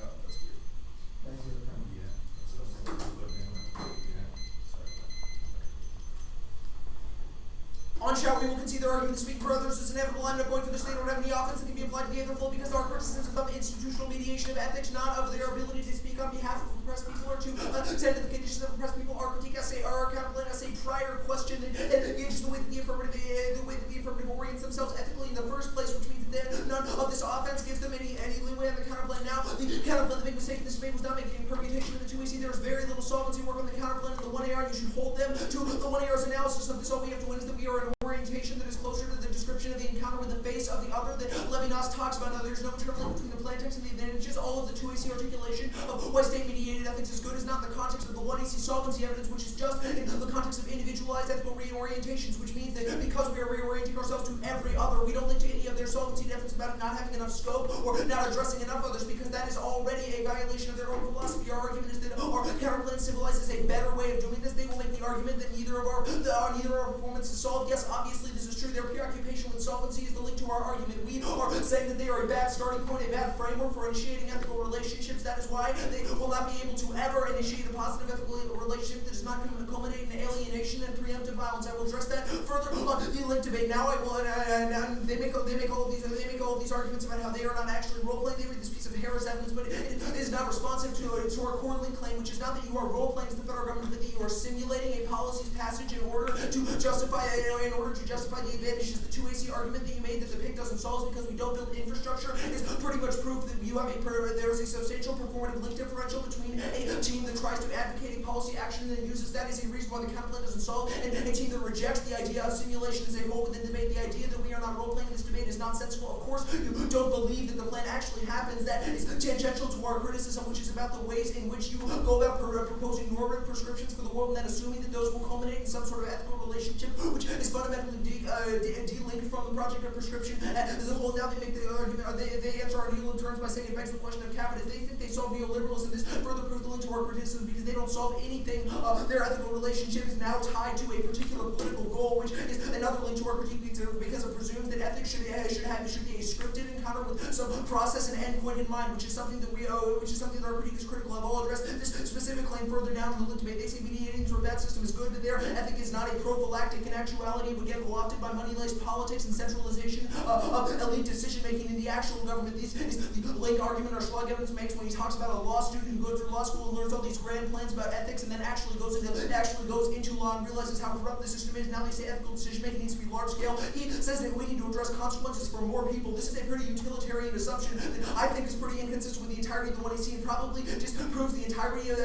Oh, that's weird. Yeah. That's what I was yeah. Sorry. On shout, we will concede their argument to speak for others is inevitable. I'm not going for the state or have any offense that can be applied to the other flow because our criticisms of institutional mediation of ethics, not of their ability to speak on behalf of oppressed people or to send to the conditions of oppressed people. Our critique essay, our counterplane essay, prior question, and engages the way that the affirmative orients themselves ethically in the first place, which means that none of this offense gives them any leeway on the counterplane. Now, the counterplane, the big mistake in this debate was not making any permutation of the 2AC. There is very little solvency work on the counterplane and the 1AR, and you should hold them to the 1AR's analysis of this. All we have to win is that we are an orientation that is closer to the description of the encounter with the face of the other that Levinas talks about. Now, there's no internal link between the plaintext and the advantages. All of the 2AC articulation of why state-mediated ethics is good is not in the context of the 1AC solvency evidence, which is just in the context of individualized ethical reorientations, which means that because we are reorienting ourselves to every other, we don't link to any of their solvency evidence about it not having enough scope or not addressing enough others, because that is already a violation of their own philosophy. Our argument is that our counterplane civilizes a better way of doing this. They will make the argument that neither of our performance is solved. Yes, obviously this is true. Their preoccupation with solvency is the link to our argument. We are saying that they are a bad starting point, a bad framework for initiating ethical relationships. That is why they will not be able to ever initiate a positive ethical relationship that does not culminate in alienation and preemptive violence. I will address that further on the link debate. Now I will, and they make all of these arguments about how they are not actually role playing. They read this piece of Harris evidence, but it is not responsive to our core link claim, which is not that you you are role-playing as the federal government, but that you are simulating a policy's passage in order to justify the advantages. The 2AC argument that you made that the PIC doesn't solve because we don't build infrastructure is pretty much proof that there is a substantial performative link differential between a team that tries to advocate a policy action and then uses that as a reason why the counterplan doesn't solve, and a team that rejects the idea of simulation as a whole within the debate. The idea that we are not role-playing in this debate is nonsensical. Of course, you don't believe that the plan actually happens. That is tangential to our criticism, which is about the ways in which you go about proposing normative prescriptions for the world, and then assuming that those will culminate in some sort of ethical relationship, which is fundamentally de-linked from the project of prescription. As a whole, now they make the argument, they answer our new terms by saying it begs the question of capital. If they think they solve neoliberalism, this further proves the link to our criticism because they don't solve anything. Their ethical relationship is now tied to a particular political goal, which is another link to our critique because it presumes that ethics should be a scripted encounter with some process and endpoint in mind, which is something that our critique is critical of. I'll address this specific claim further down in the debate. They say mediating through a bad system is good, but their ethic is not a prophylactic. In actuality, it would get co-opted by money-laced politics and centralization of elite decision-making in the actual government. This is the Lake argument or Schlag Evans makes when he talks about a law student who goes through law school and learns all these grand plans about ethics and then actually goes into law and realizes how corrupt the system is. Now they say ethical decision-making needs to be large-scale. He says that we need to address consequences for more people. This is a pretty utilitarian assumption that I think is pretty inconsistent with the entirety of the 1AC and probably disproves the entirety of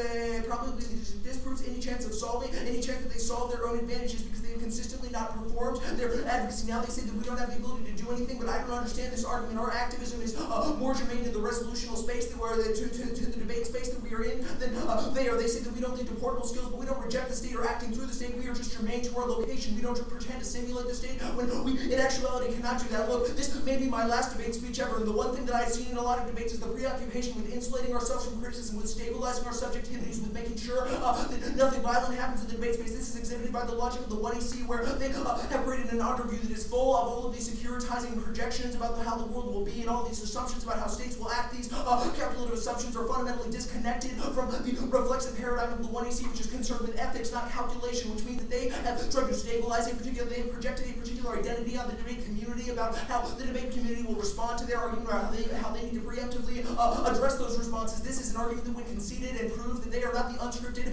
disproves any chance of solving, any chance that they solve their own advantages because they have consistently not performed their advocacy. Now they say that we don't have the ability to do anything, but I don't understand this argument. Our activism is more germane to the resolutional space that to the debate space that we are in than they are. They say that we don't need deportable skills, but we don't reject the state or acting through the state. We are just germane to our location. We don't pretend to simulate the state when we, in actuality, cannot do that. Look, this may be my last debate speech ever, and the one thing that I've seen in a lot of debates is the preoccupation with insulating ourselves from criticism, with stabilizing our subjectivities, with making sure that nothing violent happens in the debate space. This is exhibited by the logic of the 1AC, where they have created an underview that is full of all of these securitizing projections about how the world will be and all these assumptions about how states will act. These calculative assumptions are fundamentally disconnected from the reflexive paradigm of the 1AC, which is concerned with ethics, not calculation, which means that they have tried to stabilize they have projected a particular identity on the debate community about how the debate community will respond to their argument, or how they need to preemptively address those responses. This is an argument that when conceded and proved that they are not the unscripted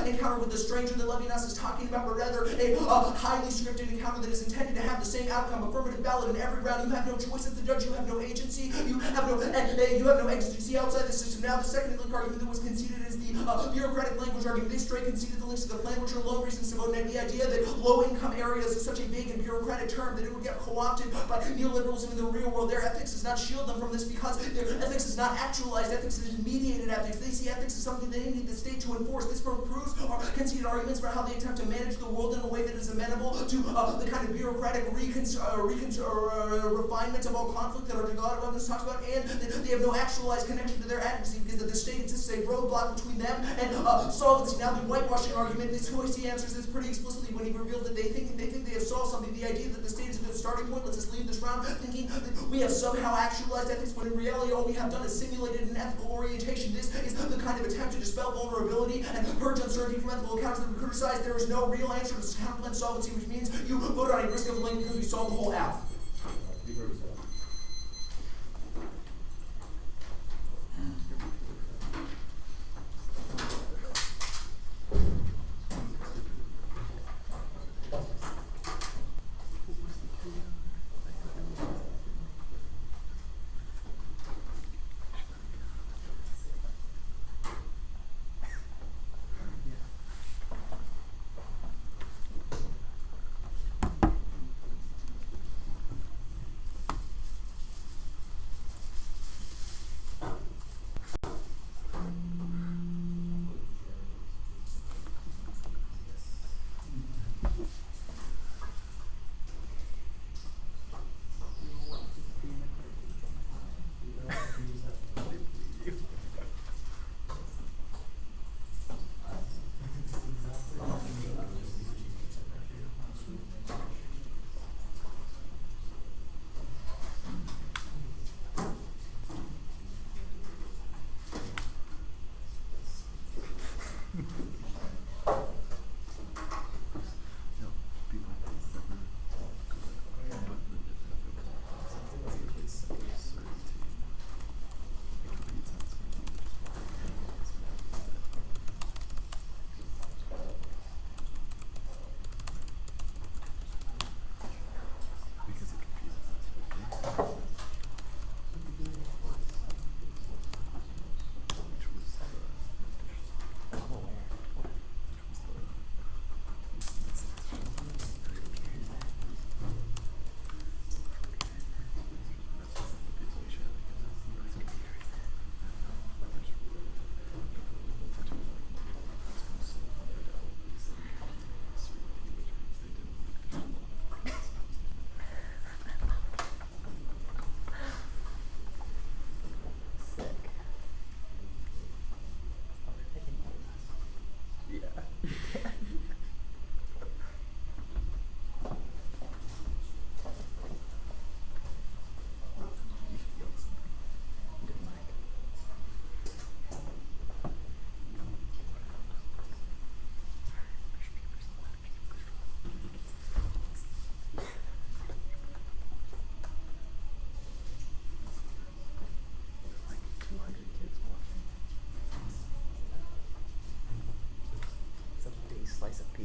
encounter with the stranger that Levinas is talking about, but rather a highly scripted encounter that is intended to have the same outcome, affirmative ballot in every round. You have no choice as the judge, you have no agency, you have no exigency outside the system. Now the second link argument that was conceded is the bureaucratic language argument. They straight conceded the links to the plan, which are low reasons to vote, and the idea that low-income areas is such a big and bureaucratic term that it would get co-opted by neoliberalism in the real world. Their ethics does not shield them from this because their ethics is not actualized ethics, it is mediated ethics. They see ethics as something they need the state to enforce. This proves our conceded arguments about how they attempt to manage the world in a way that is amenable to the kind of bureaucratic refinement of all conflict that our Neoliberalism talks about, and they have no actualized connection to their advocacy because the state exists as a roadblock between them and solvency. Now the whitewashing argument, this Royce answers this pretty explicitly when he reveals that they think they have solved something. The idea that the state is a good starting point, let's just leave this round thinking that we have somehow actualized ethics, when in reality all we have done is simulated an ethical orientation. This is the kind of attempt to dispel vulnerability and purge uncertainty from ethical accounts that we criticize. There is no real answer to this counterplan solvency, which means you vote on a risk of link because we solve the whole app.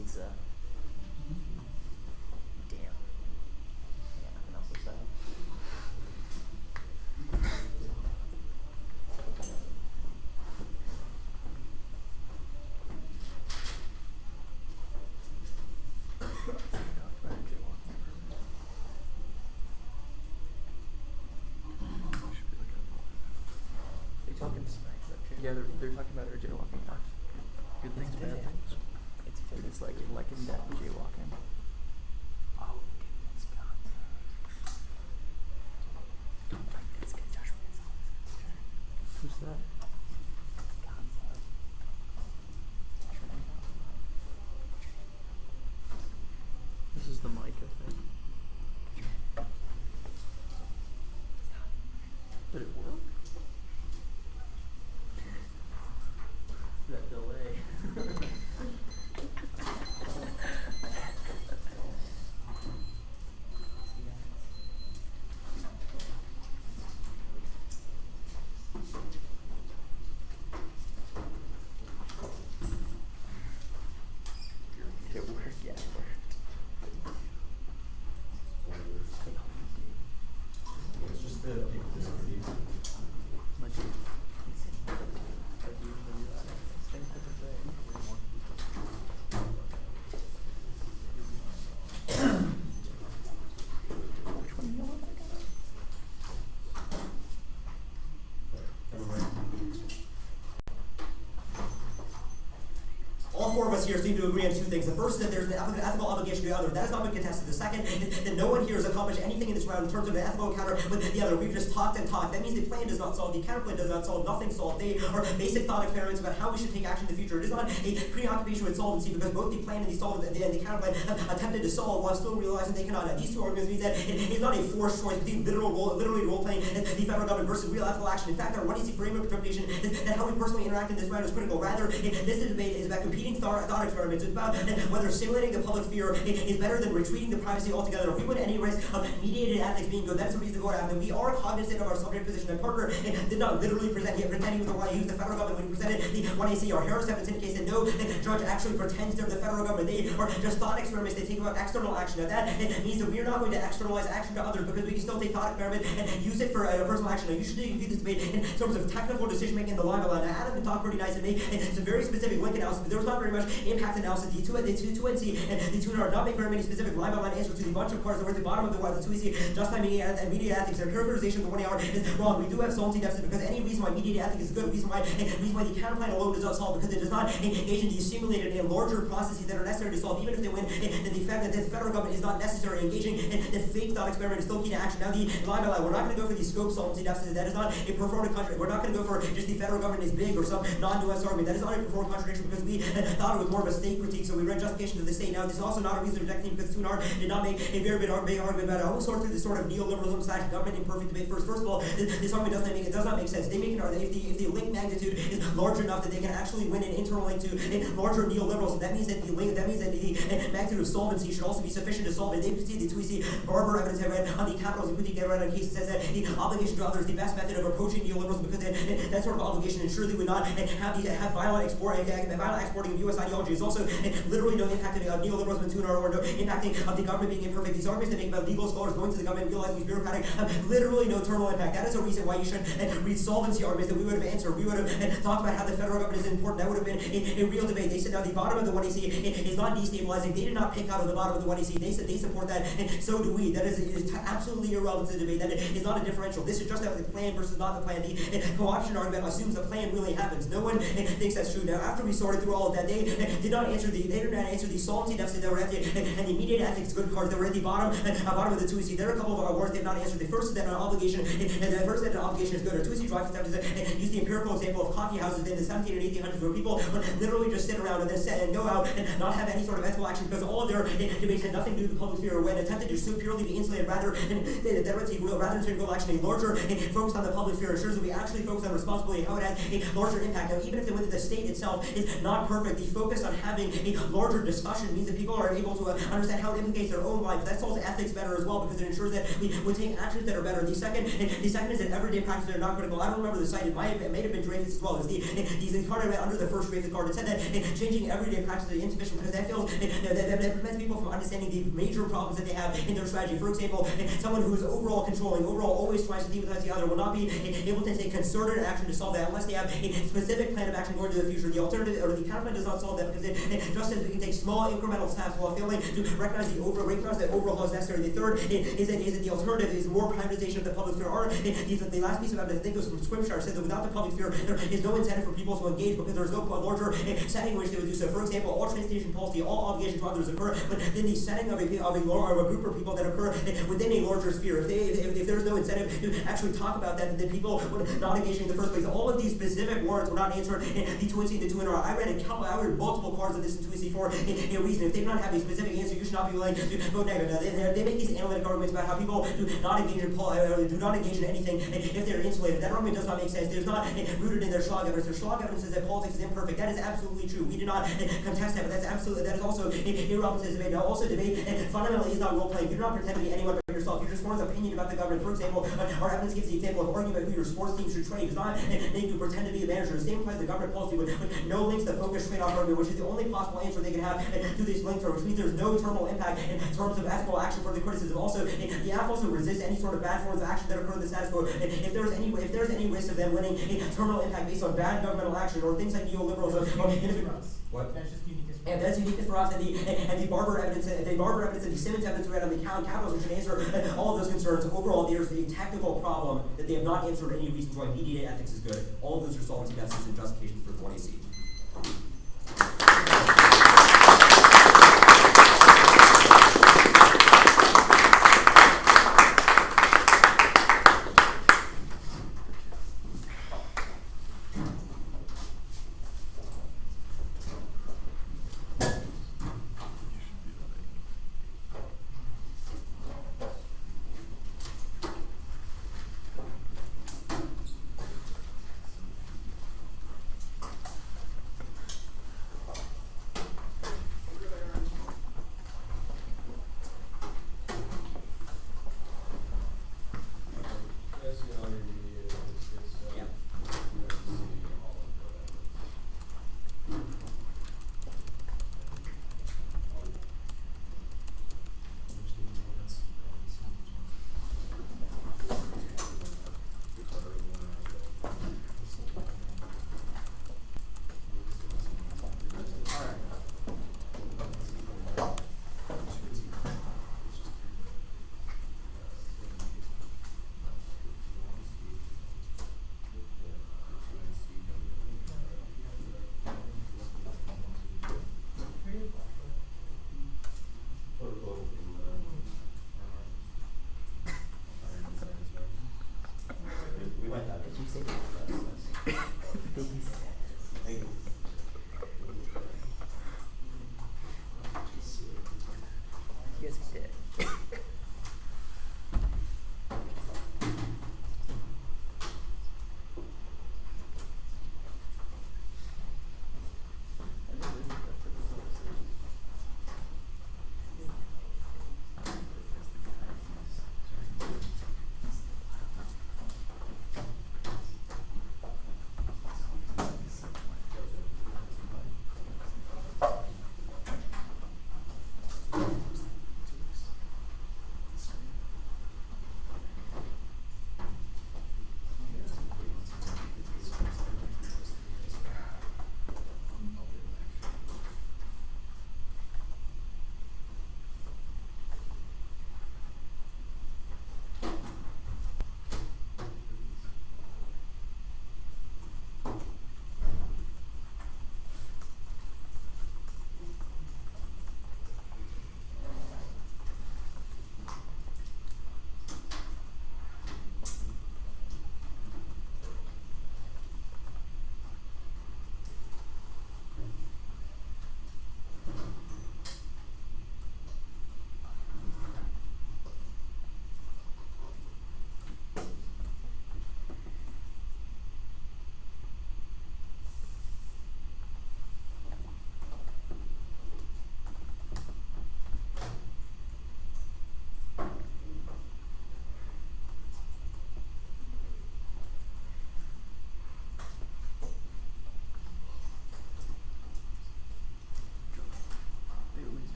pizza. Damn. Yeah, nothing else to say. They talking yeah, they're talking about our jaywalking now. Good things, bad things. It's like in that jaywalking. Oh, it's who's that? This is the mic, I think. Did it work? That delay. It worked, yeah, it worked. It's just the All four of us here seem to agree on two things. The first is that there's an ethical obligation to the other. That has not been contested. The second is that no one here has accomplished anything in this round in terms of an ethical encounter with the other. We've just talked and talked. That means the plan does not solve, the counterplan does not solve, nothing solved. They are basic thought experiments about how we should take action in the future. It is not a preoccupation with solvency because both the plan and the counterplan have attempted to solve while still realizing they cannot. These two arguments mean that it is not a forced choice between literally role-playing the federal government versus real ethical action. In fact, our 1AC framework interpretation is that how we personally interact in this round is critical. Rather, this debate is about competing thought experiments. It's about whether simulating the public fear is better than retreating the privacy altogether. If we put any risk of mediated ethics being good, that's the reason to go after. We are cognizant of our subject position. And Parker did not literally pretend he was the one who used the federal government when he presented the 1AC. Our Harris evidence indicates that no judge actually pretends they're the federal government. They are just thought experiments. They take about external action. Now that means that we are not going to externalize action to others because we can still take thought experiment and use it for personal action. Now you should view this debate in terms of technical decision making in the line by line. Now Adam can talk pretty nice and make some very specific link analysis, but there was not very much impact analysis. The 2NC and the 2NR not make very many specific line by line answers to the bunch of cards that were at the bottom of the 2EC, just by media and media ethics. Their characterization of the 1AR is wrong. We do have solvency deficit because any reason why media ethics is good, reason why the counterplan alone does not solve, because it does not engage in these simulated and larger processes that are necessary to solve. Even if they win, the fact that the federal government is not necessary, engaging in the fake thought experiment is still key to action. Now the line by line, we're not going to go for the scope solvency deficit. That is not a performative contradiction. We're not going to go for just the federal government is big or some non-nuanced argument. That is not a performative contradiction because we thought it was more of a state critique, so we read justification to the state. Now this is also not a reason to reject him because 2NR did not make a very big argument about it. I will sort through this sort of neoliberalism / government imperfect debate first. First of all, this argument does not make sense. They make an argument if the link magnitude is large enough that they can actually win an internal link to larger neoliberals. So that means that the magnitude of solvency should also be sufficient to solve it. They see the 2EC Barber evidence I read on the capitals and critique I read on cases says that the obligation to others is the best method of approaching neoliberalism because that sort of obligation ensures they would not have violent exporting of U.S. ideology. Is also literally no impact of neoliberalism in 2NR or no impacting of the government being imperfect. These arguments they make about legal scholars going to the government and realizing these bureaucratic literally no terminal impact. That is a reason why you should read solvency arguments that we would have answered. We would have talked about how the federal government is important. That would have been a real debate. They said now the bottom of the 1AC is not destabilizing. They did not pick out of the bottom of the 1AC. They said they support that, and so do we. That is absolutely irrelevant to the debate. That is not a differential. This is just about the plan versus not the plan. The co-option argument assumes the plan really happens. No one thinks that's true. Now, after we sorted through all of that, they did not answer the solvency deficit that were at the and the immediate ethics good cards that were at the bottom of the 2EC. There are a couple of awards they've not answered. The first is that an obligation, is good. Or 2EC drive use the empirical example of coffee houses in the 1700s and 1800s where people would literally just sit around and then sit and go out and not have any sort of ethical action because all of their debates had nothing to do with the public sphere or when attempted to so purely be insulated rather than real action. A larger focus on the public sphere ensures that we actually focus on responsibility and how it has a larger impact. Now, even if the state itself is not perfect, the focus on having a larger discussion means that people are able to understand how it implicates their own lives. That solves ethics better as well because it ensures that we take actions that are better. The second is that everyday practices are not critical. I don't remember the site. It may have been Dreyfus as well. He's incarnated under the first Dreyfus card. It said that changing everyday practices is insufficient because that feels that prevents people from understanding the major problems that they have in their strategy. For example, someone who is overall controlling, overall always tries to demonize the other, will not be able to take concerted action to solve that unless they have a specific plan of action going into the future. The alternative, or the counterplan, does not solve that because just as we can take small incremental steps while failing to recognize that overhaul is necessary. The third is that the alternative is more privatization of the public sphere. The last piece of evidence, I think it was from Scripture, said that without the public sphere, there is no incentive for people to engage because there is no larger setting in which they would do so. For example, all transportation policy, all obligations to others occur within the setting of a group of people that occur within a larger sphere. If there's no incentive to actually talk about that, then people would not engage in the first place. All of these specific words were not answered in the Twin and the Twin. I read multiple cards of this in Twin for a reason. If they do not have a specific answer, you should not be willing to vote negative. Now, they make these analytic arguments about how people do not engage in anything if they're insulated. That argument does not make sense. It is not rooted in their Schlag evidence. Their Schlag evidence says that politics is imperfect. That is absolutely true. We do not contest that, but that is also irrelevant to this debate. Now, also debate fundamentally is not role playing. You do not pretend to be anyone but yourself. You just form an opinion about the government. For example, our evidence gives the example of arguing about who your sports team should trade. It does not make you pretend to be a manager. The same applies to the government policy with no links to focus trade-off argument, which is the only possible answer they can have to this link term, which means there's no terminal impact in terms of ethical action for the criticism. Also, the app also resists any sort of bad forms of action that occur in the status quo. If there's any risk of them winning a terminal impact based on bad governmental action or things like neoliberalism or What? That's just uniqueness. And that's uniqueness for us, and the Barber evidence, and the Simmons evidence we had on the capitalism should answer all of those concerns. Overall, there's a technical problem that they have not answered any reasons why mediated ethics is good. All of those are solvency deficits and justifications for 20C.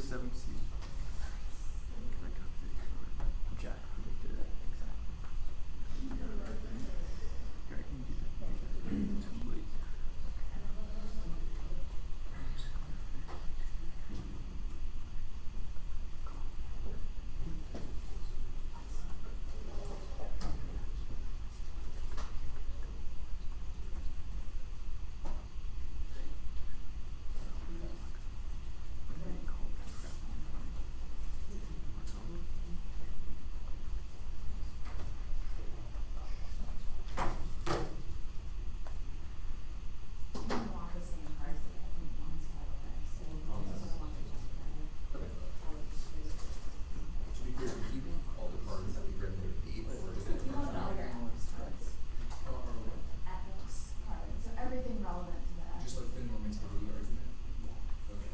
7C. Jack predicted it exactly. Greg, can you do that? Too late. We want the same price that I think one's by the way, so we Oh, just that's- want to check that. Okay. To be clear, we keep all the cards that we read there at 8, or just You want all your ethics cards, ethics cards, so everything relevant to the ethics. Just like the normativity argument. Okay.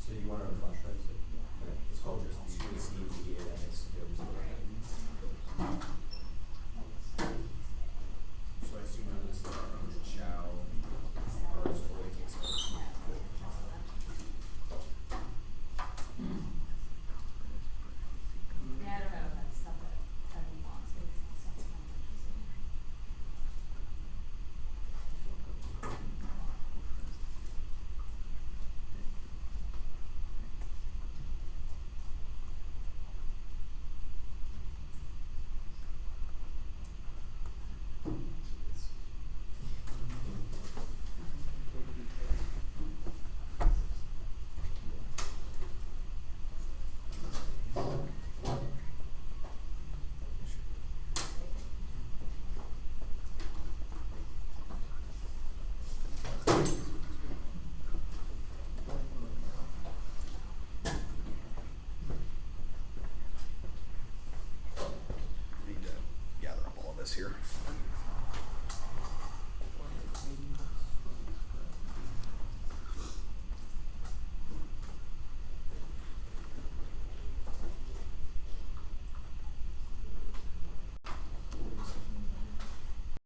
So you want to refresh, right? So, okay, it's called just the mediated ethics. So I assume none of this stuff from Chow or just the way it takes place. Yeah, I don't know if that's stuff that everyone wants, but it's not stuff that I'm interested in. Need to gather up all of this here.